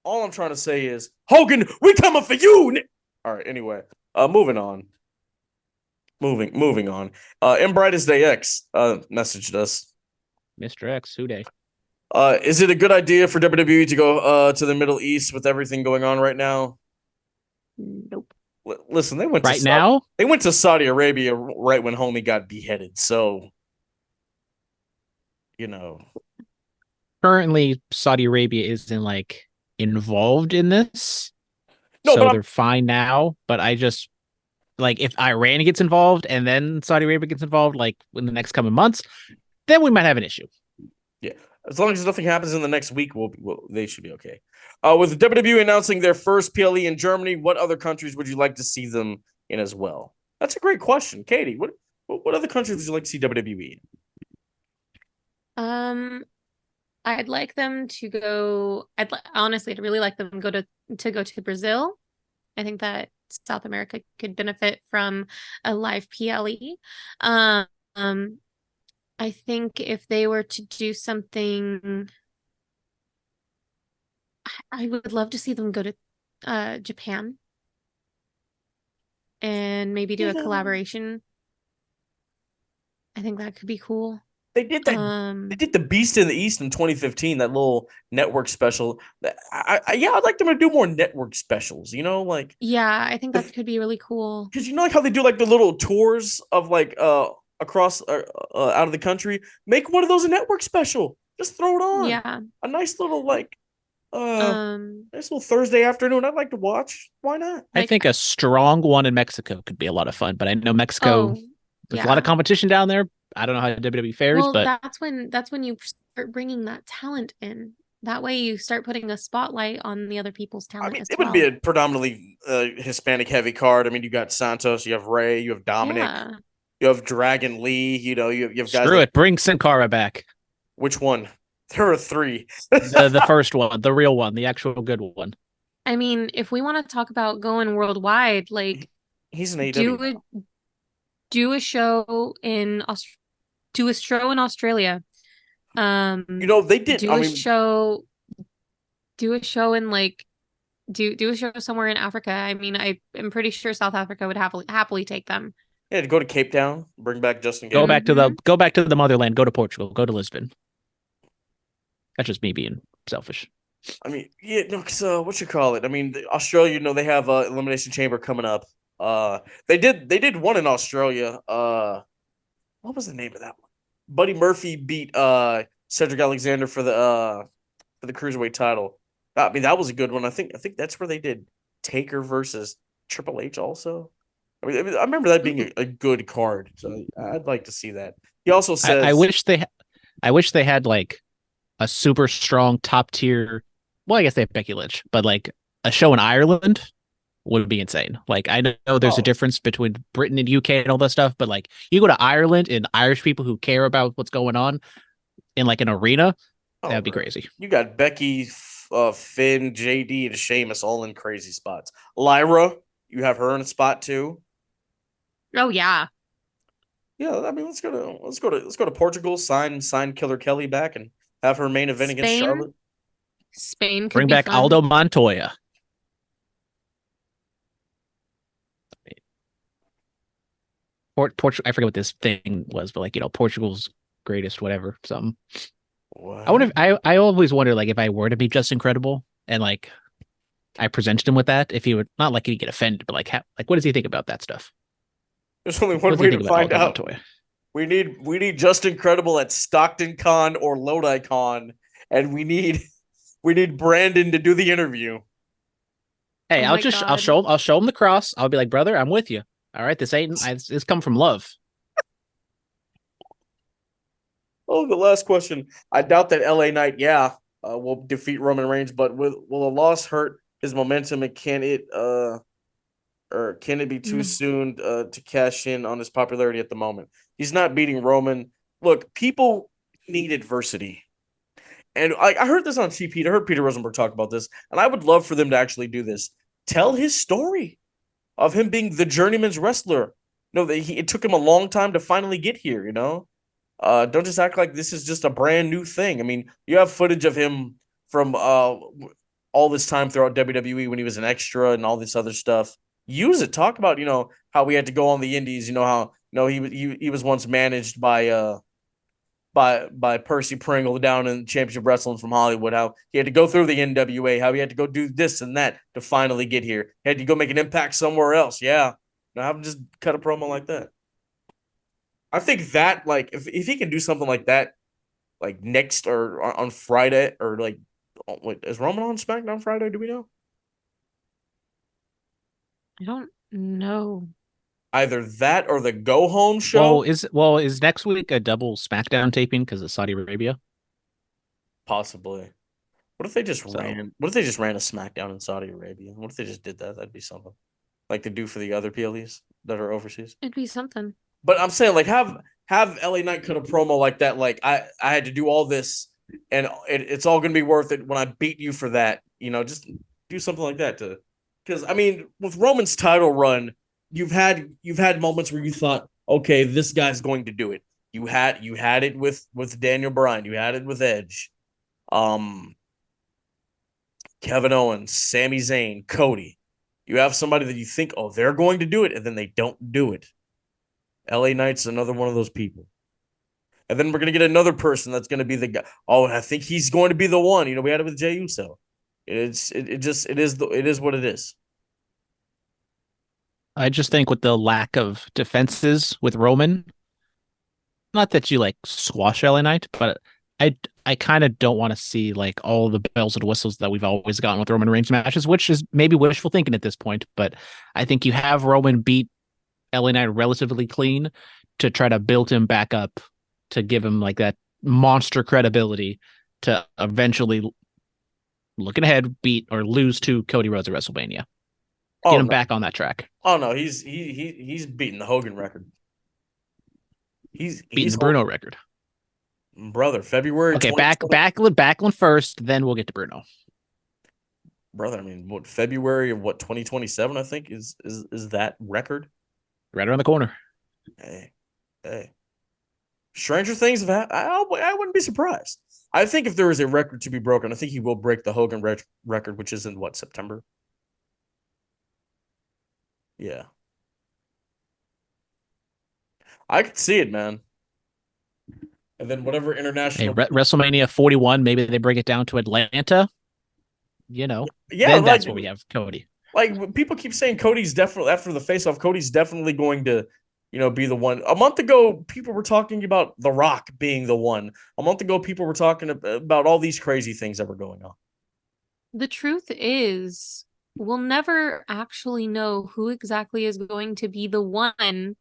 All I'm trying to say is, Hogan, we coming for you. All right, anyway. Moving on. Moving on. M Brightest Day X messaged us. Mr. X, who day? Is it a good idea for WWE to go to the Middle East with everything going on right now? Nope. Listen, they went They went to Saudi Arabia right when homie got beheaded. So, Currently, Saudi Arabia isn't involved in this. No, so they're fine now. But I just if Iran gets involved and then Saudi Arabia gets involved, in the next coming months, then we might have an issue. Yeah. As long as nothing happens in the next week, they should be okay. With WWE announcing their first PLE in Germany, what other countries would you like to see them in as well? That's a great question. Katie, what other countries would you like to see WWE in? I'd like them to go. Honestly, I'd really like them go to Brazil. I think that South America could benefit from a live PLE. I think if they were to do something, I would love to see them go to Japan and maybe do a collaboration. I think that could be cool. They did that. They did the Beast in the East in 2015. That little network special. I'd like them to do more network specials. Yeah, I think that could be really cool. Because how they do the little tours of across out of the country. Make one of those a network special. Just throw it on. Yeah, a nice little nice little Thursday afternoon. I'd like to watch. Why not? I think a strong one in Mexico could be a lot of fun. But I know Mexico. There's a lot of competition down there. I don't know how WWE fares, but that's when you start bringing that talent in. That way, you start putting a spotlight on the other people's talent. It would be a predominantly Hispanic heavy card. I mean, you got Santos, you have Ray, you have Dominic, you have Dragon Lee. You have guys. Screw it, bring Sin Cara back. Which one? There are 3. the first one, the real one, the actual good one. I mean, if we want to talk about going worldwide, he's an AEW. Do a show in Australia. They did. Do a show in do a show somewhere in Africa. I mean, I'm pretty sure South Africa would happily take them. Yeah, to go to Cape Town, bring back Justin. Go back to the motherland. Go to Portugal. Go to Lisbon. That's just me being selfish. I mean, yeah, no. So what you call it? I mean, Australia. They have Elimination Chamber coming up. They did one in Australia. What was the name of that one? Buddy Murphy beat Cedric Alexander for the cruiserweight title. I mean, that was a good one. I think that's where they did Taker versus Triple H also. I mean, I remember that being a good card. So I'd like to see that. He also says, I wish they had a super strong top tier. Well, I guess they have Becky Lynch, but a show in Ireland would be insane. I know there's a difference between Britain and UK and all that stuff, but you go to Ireland and Irish people who care about what's going on in an arena, that'd be crazy. You got Becky, Finn, JD, and Sheamus all in crazy spots. Lyra, you have her in a spot too. Oh yeah. Yeah, I mean, let's go to Portugal. Sign Killer Kelly back and have her main event against Charlotte. Spain. Bring back Aldo Montoya. Portugal. I forget what this thing was, but like, Portugal's greatest, whatever, something. What? I wonder if I always wonder, like, if I were to be just incredible and like I presented him with that, if he would not like he'd get offended, but like, what does he think about that stuff? There's only What one does he way think to about find Ultimate out. Toy? We need Just Incredible at Stockton Con or Lodi Con, and we need Brandon to do the interview. Hey, Oh I'll my just God. I'll show him the cross. I'll be like, brother, I'm with you. All right, this come from love. Oh, the last question. I doubt that LA Knight, will defeat Roman Reigns, but will a loss hurt his momentum, and can it be too No. soon to cash in on his popularity at the moment? He's not beating Roman. Look, people need adversity. And I heard this on TP. I heard Peter Rosenberg talk about this, and I would love for them to actually do this. Tell his story of him being the journeyman's wrestler. It took him a long time to finally get here, Don't just act like this is just a brand new thing. I mean, you have footage of him from all this time throughout WWE when he was an extra and all this other stuff. Use it. Talk about, how we had to go on the indies, how he was once managed by Percy Pringle down in Championship Wrestling from Hollywood, how he had to go through the NWA, how he had to go do this and that to finally get here. He had to go make an impact somewhere else. Yeah. Now have him just cut a promo like that. I think that, like, if he can do something like that, like next or on Friday, or like, wait, is Roman on SmackDown Friday? Do we know? I don't know. Either that or the go home show. Is next week a double SmackDown taping because of Saudi Arabia? Possibly. What if they just ran? What if they just ran a SmackDown in Saudi Arabia? What if they just did that? That'd be something. Like they do for the other PLEs that are overseas. It'd be something. But I'm saying, like, have LA Knight cut a promo like that. Like, I had to do all this, and it's all gonna be worth it when I beat you for that. Just do something like that because I mean, with Roman's title run, you've had moments where you thought, okay, this guy's going to do it. You had it with Daniel Bryan. You had it with Edge, Kevin Owens, Sami Zayn, Cody. You have somebody that you think, oh, they're going to do it, and then they don't do it. LA Knight's another one of those people. And then we're going to get another person that's going to be the guy. Oh, I think he's going to be the one. We had it with Jey Uso. It is what it is. I just think with the lack of defenses with Roman, not that you like squash LA Knight, but I kind of don't want to see like all the bells and whistles that we've always gotten with Roman Reigns matches, which is maybe wishful thinking at this point. But I think you have Roman beat LA Knight relatively clean to try to build him back up to give him like that monster credibility to eventually, looking ahead, beat or lose to Cody Rhodes at WrestleMania. Get him back on that track. Oh no, he's beating the Hogan record. He's beating the Bruno record. Brother, February. Okay, Backlund first, then we'll get to Bruno. Brother, I mean, what, February of 2027? I think is that record right around the corner. Hey, stranger things have happened. I wouldn't be surprised. I think if there is a record to be broken, I think he will break the Hogan record, which is in September. Yeah, I could see it, man. And then whatever international WrestleMania 41, maybe they bring it down to Atlanta. Yeah, then that's where we have Cody. Like, people keep saying Cody's definitely, after the face-off, Cody's definitely going to, be the one. A month ago, people were talking about The Rock being the one. A month ago, people were talking about all these crazy things that were going on. The truth is, we'll never actually know who exactly is going to be the one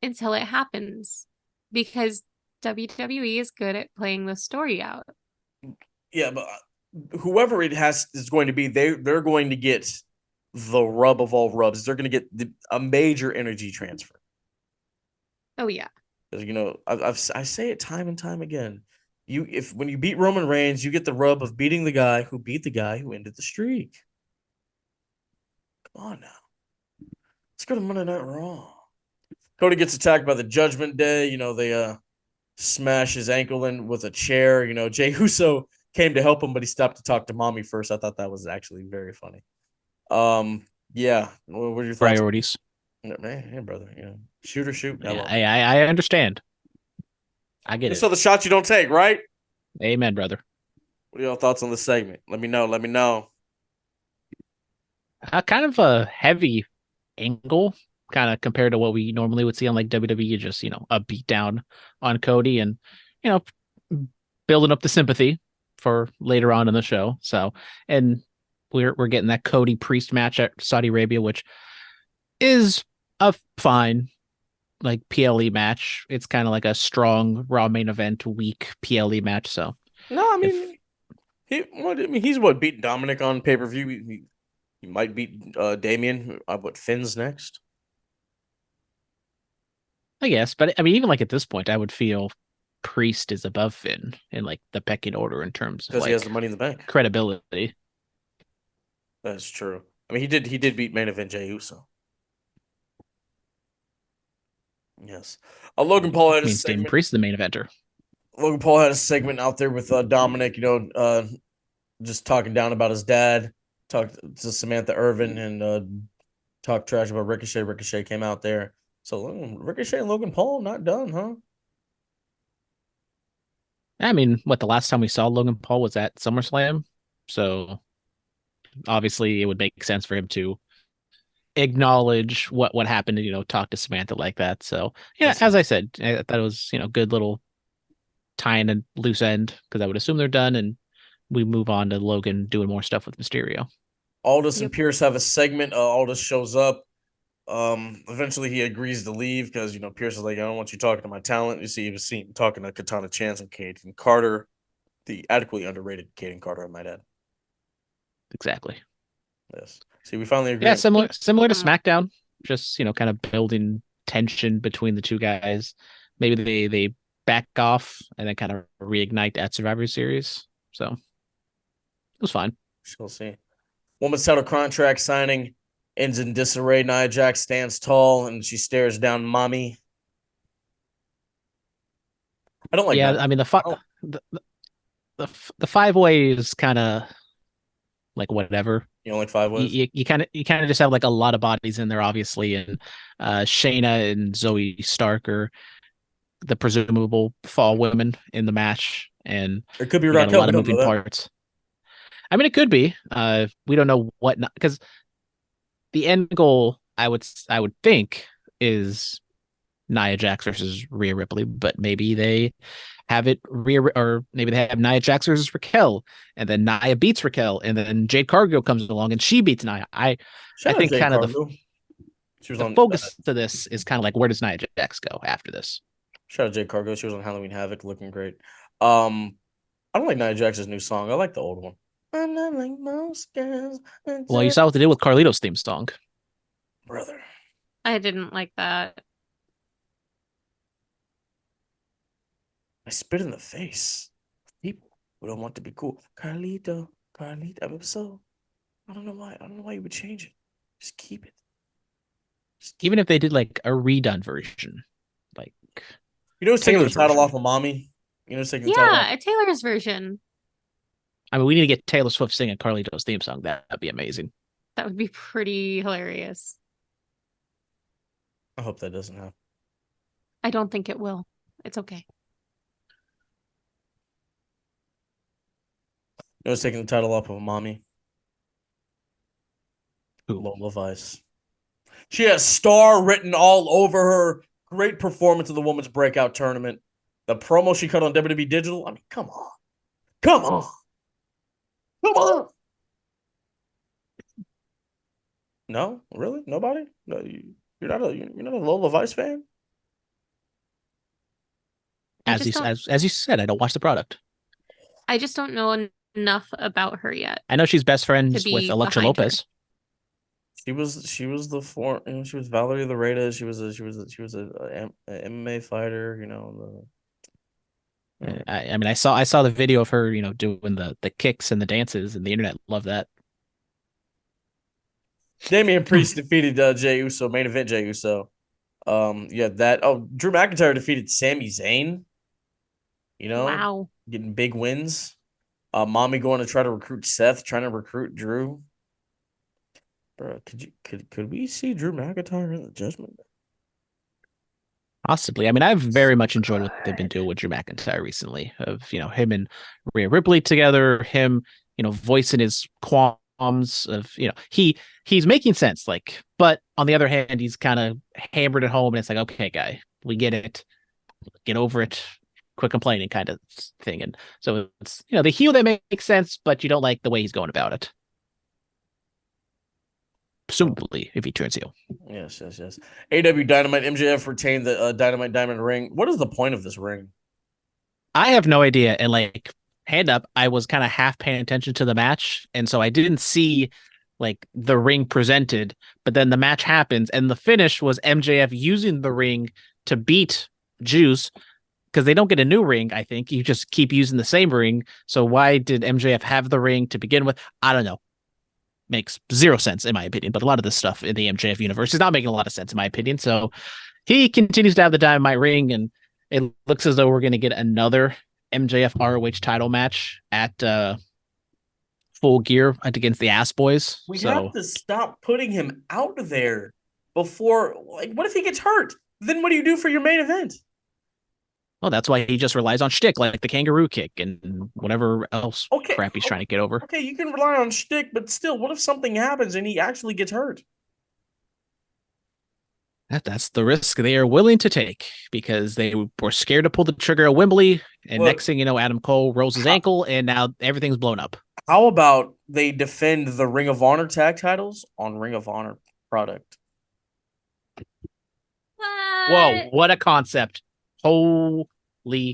until it happens, because WWE is good at playing the story out. Yeah, but whoever it is going to be, they're going to get the rub of all rubs. They're going to get a major energy transfer. Oh yeah, because I say it time and time again. When you beat Roman Reigns, you get the rub of beating the guy who beat the guy who ended the streak. Come on now, let's go to Monday Night Raw. Cody gets attacked by the Judgment Day. They smash his ankle in with a chair. Jey Uso came to help him, but he stopped to talk to mommy first. I thought that was actually very funny. Yeah. What are your thoughts? Priorities. Hey, brother. Shoot or shoot. Yeah, I understand. I get So it. the shots you don't take, right? Amen, brother. What are your thoughts on this segment? Let me know. Let me know. Kind of a heavy angle, kind of compared to what we normally would see on like WWE, just a beatdown on Cody and you know building up the sympathy for later on in the show. So, and we're getting that Cody Priest match at Saudi Arabia, which is a fine like PLE match. It's kind of like a strong Raw main event weak PLE match. So No, I mean, he's beating Dominic on pay per view. He might beat Damian. Finn's next? I guess, but I mean, even like at this point, I would feel Priest is above Finn in like the pecking order in terms of Because he has like the Money in the Bank. credibility. That's true. I mean, he did beat main event Jey Uso. Yes. Logan Paul had a Means Damon segment. Priest is the main eventer. Logan Paul had a segment out there with Dominic. Just talking down about his dad. Talked to Samantha Irvin and talked trash about Ricochet. Ricochet came out there. So Ricochet and Logan Paul not done, huh? I mean, the last time we saw Logan Paul was at SummerSlam, so obviously it would make sense for him to acknowledge what happened and talk to Samantha like that. So yeah, as I said, I thought it was good little tying a loose end because I would assume they're done and we move on to Logan doing more stuff with Mysterio. Aldis and Pierce have a segment. Aldis shows up. Eventually he agrees to leave because Pierce is like, I don't want you talking to my talent. You see, he was seen talking to Katana Chance and Kaden Carter, the adequately underrated Kaden Carter, I might add. Exactly. Yes. See, we finally agree. Yeah, similar to SmackDown, just kind of building tension between the two guys. Maybe they back off and then kind of reignite at Survivor Series. So it was fine. We'll see. Woman's title contract signing ends in disarray. Nia Jax stands tall and she stares down mommy. I don't like that. I mean the 5-way is kind of like whatever. You don't like 5 ways? You kind of just have like a lot of bodies in there, obviously, and Shayna and Zoe Stark are the presumable fall women in the match, and it could be a lot of moving parts. I mean, it could be. We don't know what because the end goal, I would think, is Nia Jax versus Rhea Ripley, but maybe they have it or maybe they have Nia Jax versus Raquel, and then Nia beats Raquel, and then Jade Cargill comes along and she beats Nia. I think kind of the focus to this is kind of like, where does Nia Jax go after this? Shout out Jade Cargill. She was on Halloween Havoc, looking great. I don't like Nia Jax's new song. I like the old one. I'm not like most girls. Well, you saw what they did with Carlito's theme song. Brother. I didn't like that. I spit in the face of people who don't want to be cool. Carlito. I mean, so I don't know why you would change it. Just keep it. Even if they did like a redone version, like who's taking the title off of Mommy? Who's taking the title off? A Taylor's version. I mean, we need to get Taylor Swift singing Carlito's theme song. That'd be amazing. That would be pretty hilarious. I hope that doesn't happen. I don't think it will. It's okay. Who's taking the title off of Mommy? Who? Lola Vice. She has star written all over her. Great performance in the women's breakout tournament. The promo she cut on WWE Digital. I mean, come on. Come on. Come on. No, really? Nobody? No, you're not a Lola Vice fan? As you said, I don't watch the product. I just don't know enough about her yet. I know she's best friends with Elektra Lopez. She was she was Valerie Loretta. She was a MMA fighter. I mean, I saw the video of her, doing the kicks and the dances, and the internet loved that. Damian Priest defeated Jey Uso, main event Jey Uso. That. Oh, Drew McIntyre defeated Sami Zayn. Wow, getting big wins. Mommy going to try to recruit Seth, trying to recruit Drew. Bro, could we see Drew McIntyre in the Judgment? Possibly. I mean, I've very much enjoyed what they've been doing with Drew McIntyre recently. Of him and Rhea Ripley together, him voicing his qualms of he's making sense. Like, but on the other hand, he's kind of hammered at home, and it's like, okay, guy, we get it, get over it, quit complaining, kind of thing. And so it's the heel that makes sense, but you don't like the way he's going about it. Presumably, if he turns heel. Yes. AEW Dynamite, MJF retained the Dynamite Diamond ring. What is the point of this ring? I have no idea. And hand up, I was kind of half paying attention to the match, and so I didn't see the ring presented. But then the match happens, and the finish was MJF using the ring to beat Juice, because they don't get a new ring. I think you just keep using the same ring. So why did MJF have the ring to begin with? I don't know. Makes zero sense in my opinion, but a lot of this stuff in the MJF universe is not making a lot of sense in my opinion. So he continues to have the Dynamite ring, and it looks as though we're going to get another MJF ROH title match at Full Gear against the Ass Boys. We have to stop putting him out there before. What if he gets hurt? Then what do you do for your main event? Well, that's why he just relies on shtick, like the kangaroo kick and whatever else crap he's trying to get over. Okay, you can rely on shtick, but still, what if something happens and he actually gets hurt? That's the risk they are willing to take, because they were scared to pull the trigger at Wembley, and next thing you know, Adam Cole rolls his ankle, and now everything's blown up. How about they defend the Ring of Honor tag titles on Ring of Honor product? Whoa, what a concept. Holy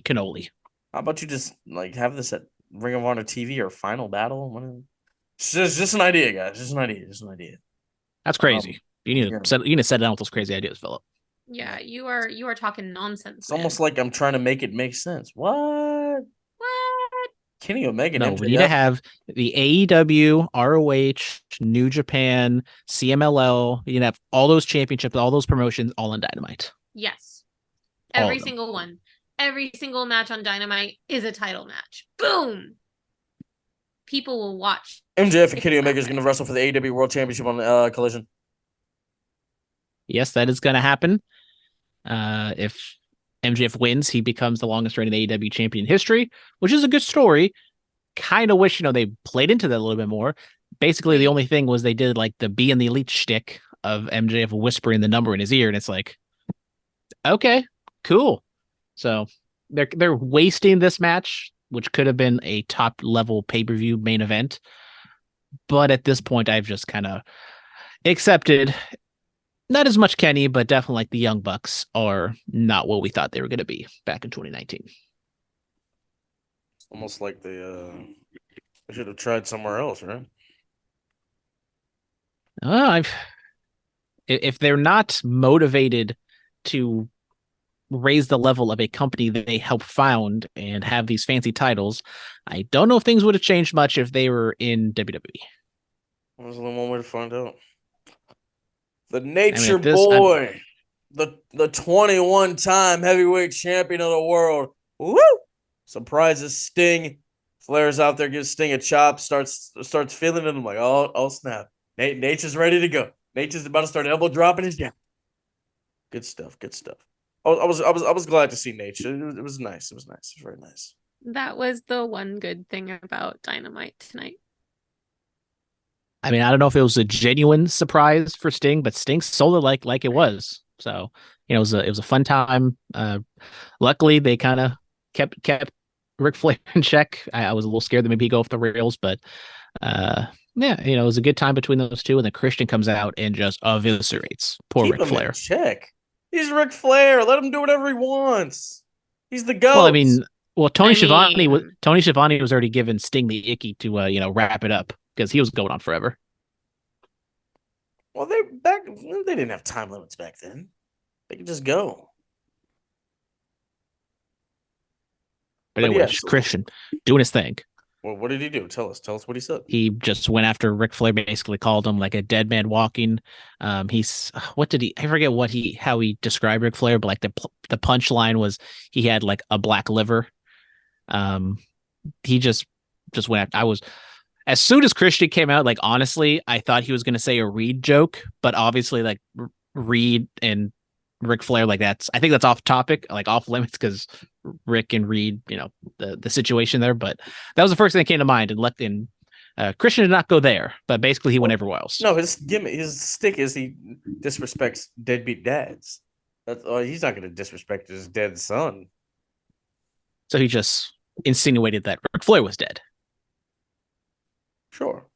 cannoli. How about you just have this at Ring of Honor TV or Final Battle? It's just an idea, guys. Just an idea. That's crazy. You need to set down with those crazy ideas, Phillip. Yeah, you are talking nonsense. It's almost like I'm trying to make it make sense. What? Kenny Omega. No, we need to have the AEW, ROH, New Japan, CMLL. You need to have all those championships, all those promotions, all in Dynamite. Yes. Every single one. Every single match on Dynamite is a title match. Boom! People will watch. MJF and Kenny Omega is going to wrestle for the AEW World Championship on Collision. Yes, that is going to happen. If MJF wins, he becomes the longest reigning AEW champion in history, which is a good story. Kind of wish, they played into that a little bit more. Basically, the only thing was they did the Be in the Elite shtick of MJF whispering the number in his ear, and it's like, okay, cool. So they're wasting this match, which could have been a top level pay-per-view main event. But at this point, I've just kind of accepted, not as much Kenny, but definitely the Young Bucks are not what we thought they were going to be back in 2019. Almost like they should have tried somewhere else, right? If they're not motivated to raise the level of a company that they helped found and have these fancy titles, I don't know if things would have changed much if they were in WWE. There's only one way to find out. The Nature Boy, the 21-time heavyweight champion of the world. Woo! Surprises Sting. Flair's out there, gives Sting a chop, starts feeling it. I'm like, oh snap. Nature's ready to go. Nature's about to start elbow dropping his down. Good stuff. I was glad to see Nature. It was nice. It was very nice. That was the one good thing about Dynamite tonight. I mean, I don't know if it was a genuine surprise for Sting, but Sting sold it like it was. So, it was a fun time. Luckily, they kind of kept Ric Flair in check. I was a little scared that maybe he'd go off the rails, but it was a good time between those two. And then Christian comes out and just eviscerates poor Ric Flair. Check. He's Ric Flair. Let him do whatever he wants. He's the GOAT. Well, I mean, Tony Schiavone was already giving Sting the icky to wrap it up, because he was going on forever. Well, they didn't have time limits back then. They could just go. But anyway, Christian doing his thing. Well, what did he do? Tell us what he said. He just went after Ric Flair, basically called him like a dead man walking. I forget how he described Ric Flair, but the punchline was he had a black liver. He just went after. As soon as Christian came out, honestly, I thought he was going to say a Reed joke, but obviously Reed and Ric Flair, like I think that's off topic, like off limits, because Rick and Reed, the situation there. But that was the first thing that came to mind. And Christian did not go there, but basically he went everywhere else. No, his gimmick, his stick is he disrespects deadbeat dads. He's not going to disrespect his dead son. So he just insinuated that Ric Flair was dead. Sure.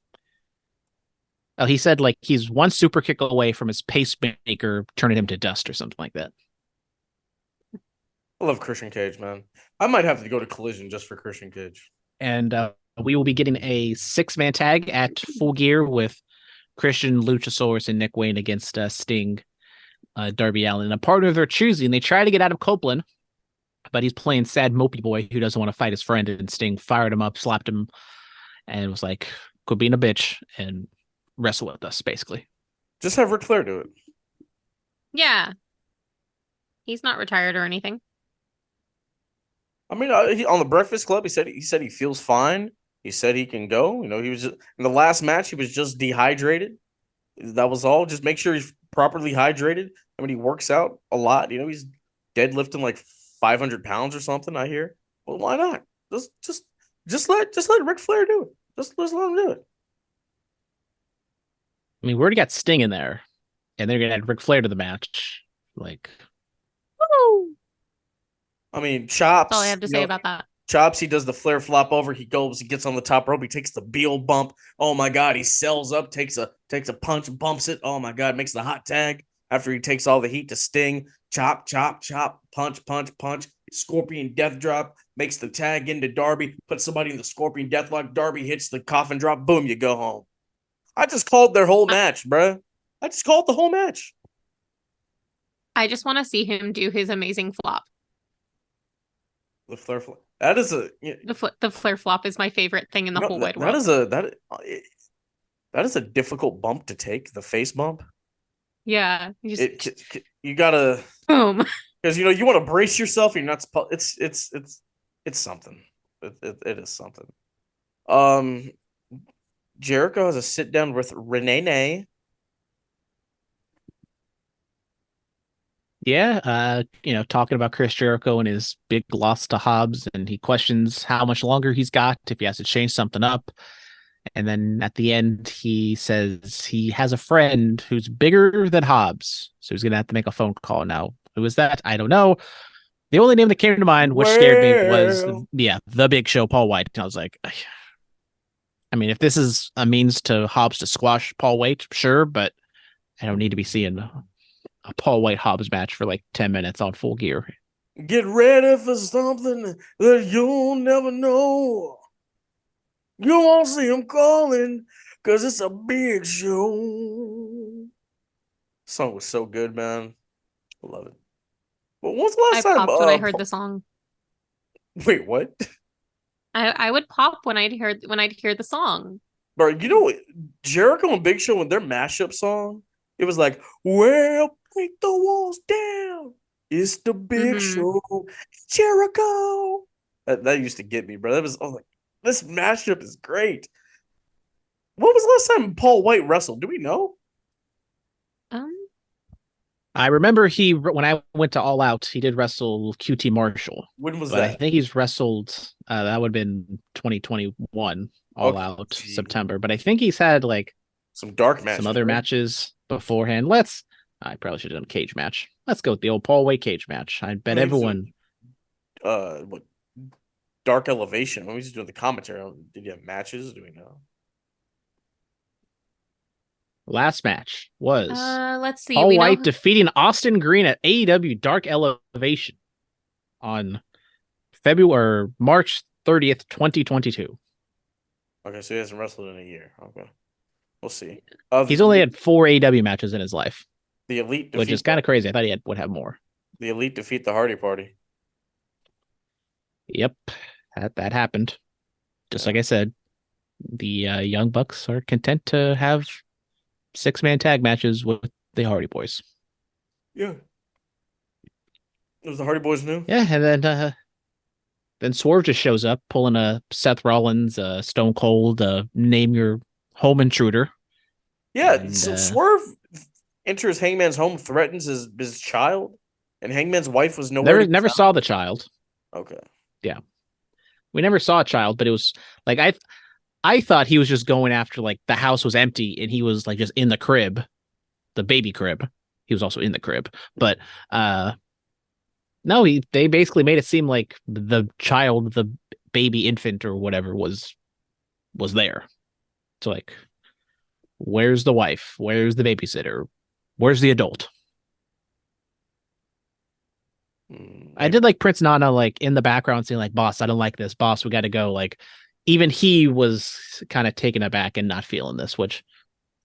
Oh, he said like he's one super kick away from his pacemaker turning him to dust or something like that. I love Christian Cage, man. I might have to go to Collision just for Christian Cage. And we will be getting a 6-man tag at Full Gear with Christian, Luchasaurus, and Nick Wayne against Sting, Darby Allin. A partner of their choosing. They try to get out of Copeland, but he's playing sad mopey boy who doesn't want to fight his friend, and Sting fired him up, slapped him, and was like, quit being a bitch and wrestle with us, basically. Just have Ric Flair do it. Yeah. He's not retired or anything. I mean, on the Breakfast Club, he said he feels fine. He said he can go. He was in the last match. He was just dehydrated. That was all. Just make sure he's properly hydrated. I mean, he works out a lot. He's deadlifting like 500 pounds or something. I hear. Well, why not? Just let Ric Flair do it. Just let him do it. I mean, we already got Sting in there, and they're gonna add Ric Flair to the match. Like, woo! I mean, Chops. That's all I have to say about that. Chops, he does the Flair flop over. He gets on the top rope. He takes the Beal bump. Oh my God, he sells up, takes a punch, bumps it. Oh my God, makes the hot tag after he takes all the heat to Sting. Chop, chop, chop, punch, punch, punch. Scorpion death drop, makes the tag into Darby, puts somebody in the Scorpion deathlock. Darby hits the coffin drop. Boom, you go home. I just called their whole match, bruh. I just called the whole match. I just want to see him do his amazing flop. The Flair flop. That is the Flair flop is my favorite thing in the whole wide world. That is a difficult bump to take. The face bump. Yeah, you gotta boom, because you want to brace yourself. You're not. It's something. It is something. Jericho has a sit down with Renee. Yeah, talking about Chris Jericho and his big loss to Hobbs, and he questions how much longer he's got, if he has to change something up. And then at the end, he says he has a friend who's bigger than Hobbs, so he's gonna have to make a phone call now. Who is that? I don't know. The only name that came to mind, which scared me, was the Big Show, Paul White. And I was like, I mean, if this is a means to Hobbs to squash Paul White, sure, but I don't need to be seeing a Paul White Hobbs match for like 10 minutes on Full Gear. Get ready for something that you'll never know. You won't see him calling because it's a big show. Song was so good, man. I love it. But when's the last time? I popped when I heard the song. Wait, what? I would pop when I'd hear the song. Bro, Jericho and Big Show, when their mashup song, it was like, well, break the walls down. It's the Big Show. Jericho. That used to get me, bro. That was like, this mashup is great. When was the last time Paul White wrestled? Do we know? I remember when I went to All Out, he did wrestle QT Marshall. When was that? I think he's wrestled, that would have been 2021 All Out September. But I think he's had like some dark matches, some other matches beforehand. I probably should have done a cage match. Let's go with the old Paul White cage match. I bet everyone. What Dark Elevation? When we was doing the commentary, did you have matches? Do we know? Last match was let's see. Paul White defeating Austin Green at AEW Dark Elevation on March 30th, 2022. Okay, so he hasn't wrestled in a year. Okay, we'll see. He's only had 4 AEW matches in his life. The Elite, which is kind of crazy. I thought he would have more. The Elite defeat the Hardy Party. Yep, that happened. Just like I said, the Young Bucks are content to have 6-man tag matches with the Hardy Boys. Yeah. It was the Hardy Boys new? Yeah, and then Swerve just shows up pulling a Seth Rollins, Stone Cold, name your home intruder. Yeah, and Swerve enters Hangman's home, threatens his child, and Hangman's wife was nowhere. Never saw the child. Okay. Yeah, we never saw a child, but it was like I thought he was just going after like the house was empty and he was like just in the crib, the baby crib. He was also in the crib, but no, they basically made it seem like the child, the baby infant or whatever was there. So like, where's the wife? Where's the babysitter? Where's the adult? I did like Prince Nana like in the background saying like, boss, I don't like this. Boss, we got to go. Like even he was kind of taken aback and not feeling this, which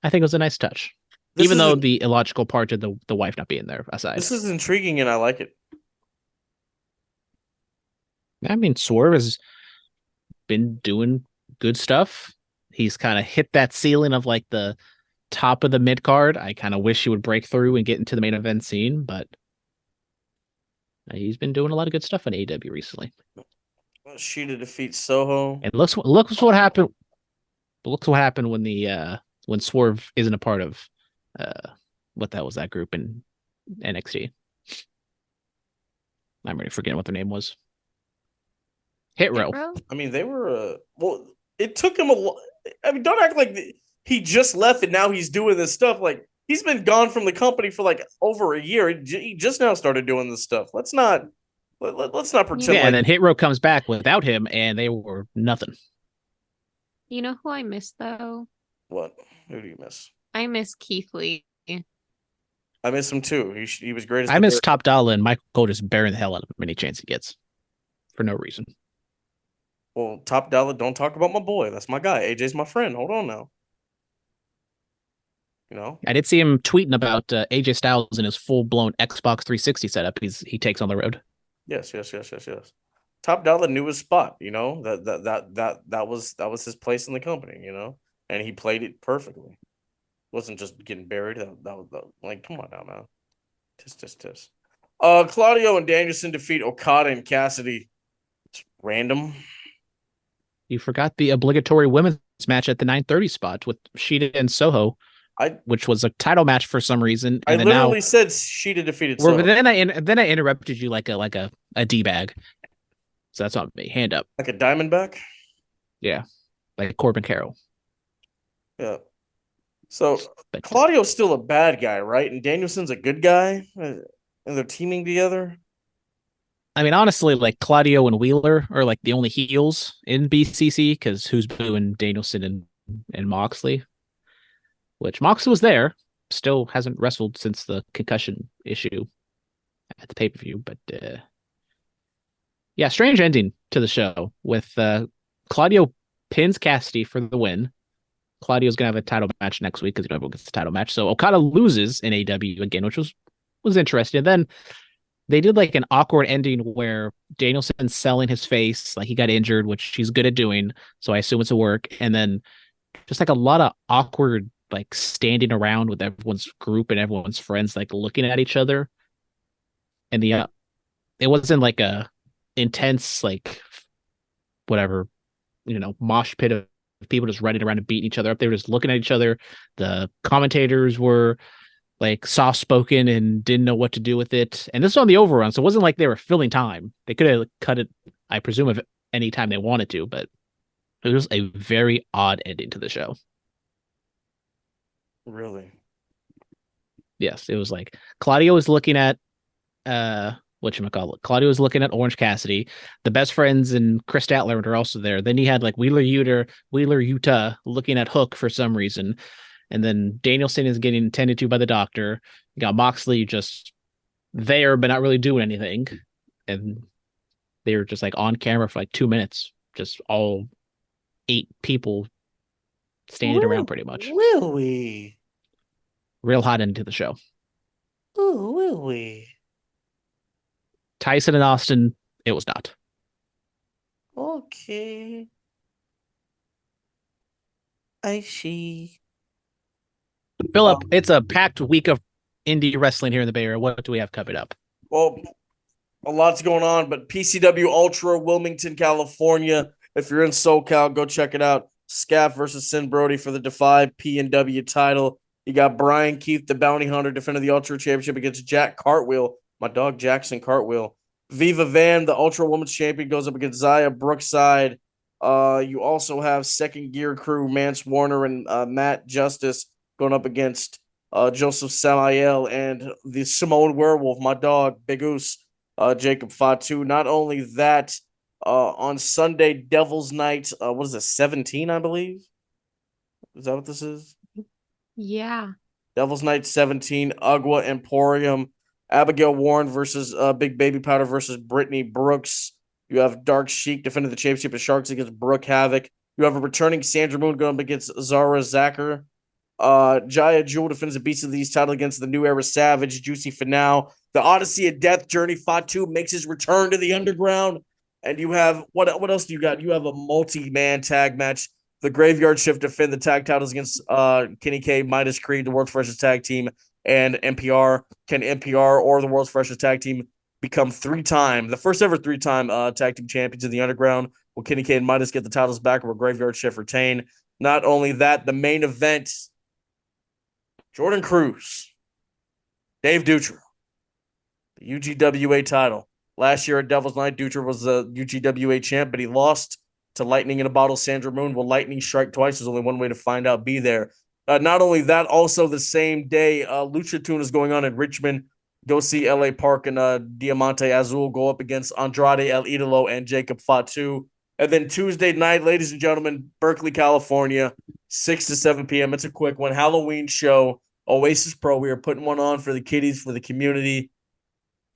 I think was a nice touch. Even though the illogical part of the wife not being there aside. This is intriguing and I like it. I mean, Swerve has been doing good stuff. He's kind of hit that ceiling of like the top of the mid card. I kind of wish he would break through and get into the main event scene, but he's been doing a lot of good stuff in AEW recently. Shida defeats Soho. And look what happened. Look what happened when Swerve isn't a part of what the hell was that group in NXT? I'm already forgetting what their name was. Hit Row. I mean, they were well. It took him a lot. I mean, don't act like he just left and now he's doing this stuff. Like he's been gone from the company for like over a year. He just now started doing this stuff. Let's not pretend. Yeah, and then Hit Row comes back without him, and they were nothing. You know who I miss though? What? Who do you miss? I miss Keith Lee. I miss him too. He was great. I miss Top Dollar and Michael Cole just bearing the hell out of him any chance he gets for no reason. Well, Top Dollar, don't talk about my boy. That's my guy. AJ's my friend. Hold on now. You know, I did see him tweeting about AJ Styles in his full-blown Xbox 360 setup he takes on the road. Yes. Top Dollar knew his spot. You know that was his place in the company. You know, and he played it perfectly. Wasn't just getting buried. That was like, come on now, man. Tis. Claudio and Danielson defeat Okada and Cassidy. It's random. You forgot the obligatory women's match at the 9:30 spot with Shida and Soho, which was a title match for some reason. And I literally said Shida defeated Soho. Then I interrupted you like a D-bag. So that's on me. Hand up. Like a Diamondback? Yeah. Like Corbin Carroll. Yeah. So Claudio's still a bad guy, right? And Danielson's a good guy? And they're teaming together? I mean, honestly, like Claudio and Wheeler are like the only heels in BCC because who's booing Danielson and Moxley? Which Moxley was there, still hasn't wrestled since the concussion issue at the pay-per-view. But yeah, strange ending to the show with Claudio pins Cassidy for the win. Claudio's gonna have a title match next week because everyone gets the title match. So Okada loses in AEW again, which was interesting. And then they did like an awkward ending where Danielson's selling his face, like he got injured, which he's good at doing. So I assume it's a work. And then just like a lot of awkward, like standing around with everyone's group and everyone's friends, like looking at each other. And it wasn't like a intense, like whatever, mosh pit of people just running around and beating each other up. They were just looking at each other. The commentators were like soft spoken and didn't know what to do with it. And this was on the overrun, so it wasn't like they were filling time. They could have cut it, I presume, if any time they wanted to, but it was a very odd ending to the show. Really? Yes, it was like Claudio was looking at whatchamacallit. Claudio was looking at Orange Cassidy. The best friends and Chris Statler are also there. Then he had like Wheeler Yuta looking at Hook for some reason. And then Danielson is getting tended to by the doctor. You got Moxley just there, but not really doing anything. And they were just like on camera for like 2 minutes. Just all 8 people standing around pretty much. Will we? Real hot into the show. Oh, will we? Tyson and Austin, it was not. Okay. I see. Phillip, it's a packed week of indie wrestling here in the Bay Area. What do we have coming up? Well, a lot's going on, but PCW Ultra, Wilmington, California. If you're in SoCal, go check it out. Scaff versus Sin Brody for the Defy P&W title. You got Brian Keith, the bounty hunter, defending the Ultra Championship against Jack Cartwheel, my dog Jackson Cartwheel. Viva Van, the Ultra Women's Champion, goes up against Zaya Brookside. You also have Second Gear Crew, Mance Warner and Matt Justice going up against Joseph Samael and the Simone Werewolf, my dog, Big Goose, Jacob Fatu. Not only that, on Sunday, Devil's Night, what is it, 17, I believe? Is that what this is? Yeah. Devil's Night 17, Ugwa Emporium, Abigail Warren versus Big Baby Powder versus Brittany Brooks. You have Dark Sheik defending the championship of Sharks against Brooke Havoc. You have a returning Sandra Moon going up against Zara Zacher. Jaya Jewel defends the Beast of the East title against the New Era Savage, Juicy Finale. The Odyssey of Death, Journey Fatu makes his return to the underground. And you have, what else do you got? You have a multi-man tag match. The Graveyard Shift defend the tag titles against Kenny K, Midas Creed, the World's Freshest Tag Team, and NPR. Can NPR or the World's Freshest Tag Team become the first ever three-time tag team champions of the underground? Will Kenny K and Midas get the titles back, or will Graveyard Shift retain? Not only that, the main event, Jordan Cruz, Dave Dutra, the UGWA title. Last year at Devil's Night, Dutra was the UGWA champ, but he lost to Lightning in a Bottle, Sandra Moon. Will Lightning strike twice? There's only one way to find out. Be there. Not only that, also the same day, Lucha Tune is going on in Richmond. Go see LA Park and Diamante Azul go up against Andrade El Idolo and Jacob Fatu. And then Tuesday night, ladies and gentlemen, Berkeley, California, 6 to 7 p.m. It's a quick one. Halloween show, Oasis Pro. We are putting one on for the kiddies, for the community.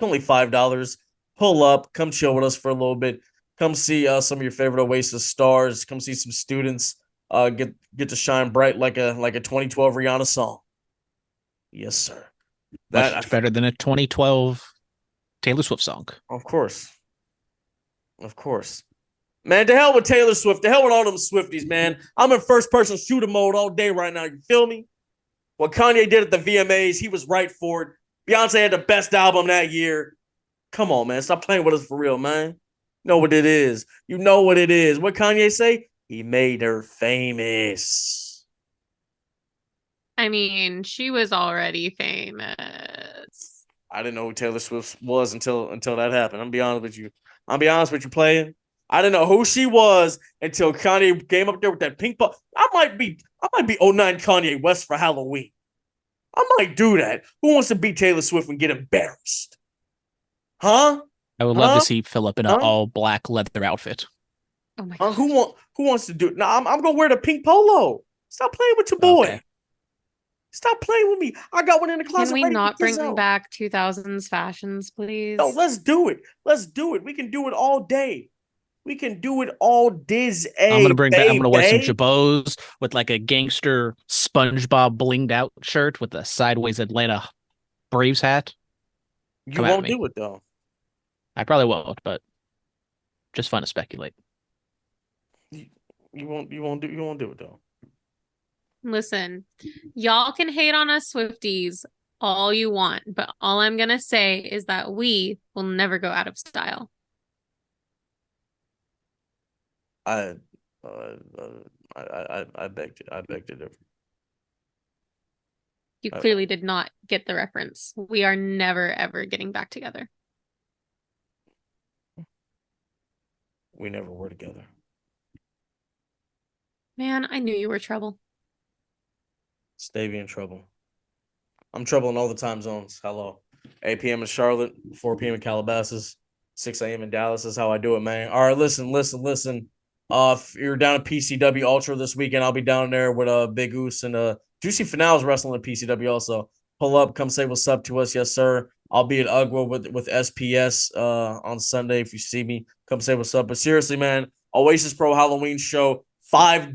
Only $5. Pull up, come chill with us for a little bit. Come see some of your favorite Oasis stars. Come see some students get to shine bright like a 2012 Rihanna song. Yes, sir. Much better than a 2012 Taylor Swift song. Of course. Man, to hell with Taylor Swift. To hell with all them Swifties, man. I'm in first-person shooter mode all day right now. You feel me? What Kanye did at the VMAs, he was right for it. Beyonce had the best album that year. Come on, man. Stop playing with us for real, man. You know what it is. What Kanye say? He made her famous. I mean, she was already famous. I didn't know who Taylor Swift was until that happened. I'm be honest with you, playing. I didn't know who she was until Kanye came up there with that pink ball. I might be 09 Kanye West for Halloween. I might do that. Who wants to beat Taylor Swift and get embarrassed? Huh? I would love to see Phillip in an all black leather outfit. Oh my god. Who wants to do it? I'm gonna wear the pink polo. Stop playing with your boy. Okay. Stop playing with me. I got one in the closet. Can we not bring back 2000s fashions, please? No, let's do it. We can do it all day. We can do it all Diz. I'm gonna wear some jabots with like a gangster SpongeBob blinged out shirt with a sideways Atlanta Braves hat. You won't do it though. I probably won't, but just fun to speculate. You won't do it though. Listen, y'all can hate on us Swifties all you want, but all I'm gonna say is that we will never go out of style. I beg to differ. You clearly did not get the reference. We are never ever getting back together. We never were together. Man, I knew you were trouble. Stay in trouble. I'm trouble in all the time zones. Hello. 8 p.m. in Charlotte, 4 p.m. in Calabasas, 6 a.m. in Dallas is how I do it, man. All right, listen. If you're down at PCW Ultra this weekend, I'll be down there with Big Goose and Juicy Finale's wrestling at PCW also. Pull up, come say what's up to us. Yes, sir. I'll be at Ugwa with SPS on Sunday. If you see me, come say what's up. But seriously, man, Oasis Pro Halloween show, $5,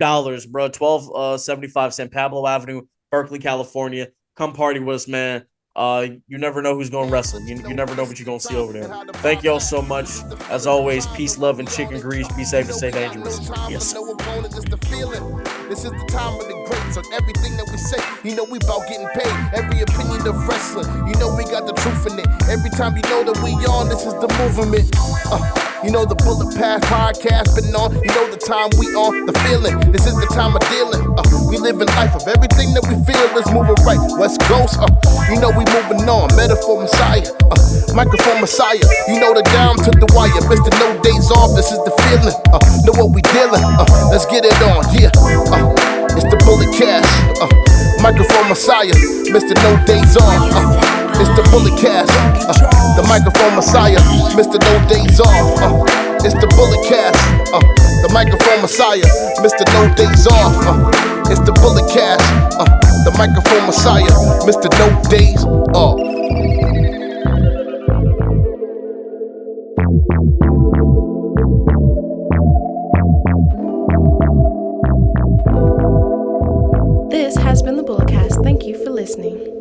bro. 1275 San Pablo Avenue, Berkeley, California. Come party with us, man. You never know who's going to wrestle. You never know what you're going to see over there. Thank y'all so much. As always, peace, love, and chicken grease. Be safe and stay dangerous. Yes, sir. This is the time of the greats on everything that we say. You know we about getting paid. Every opinion of wrestling. You know we got the truth in it. Every time you know that we on, this is the movement. You know the Bullet Pass podcast been on. You know the time we on. The feeling, this is the time of dealing. We living life of everything that we feel is moving right. West Coast, you know we moving on. Metaphor Messiah, microphone Messiah. You know the down to the wire. Mr. No Days Off, this is the feeling. Know what we dealing. Let's get it on, yeah. It's the Bullet Cast, microphone Messiah. Mr. No Days Off, it's the Bullet Cast, the microphone Messiah. Mr. No Days Off, it's the Bullet Cast, the microphone Messiah. Mr. No Days Off, it's the Bullet Cast, the microphone Messiah. Mr. No Days Off. This has been the Bulletcast. Thank you for listening.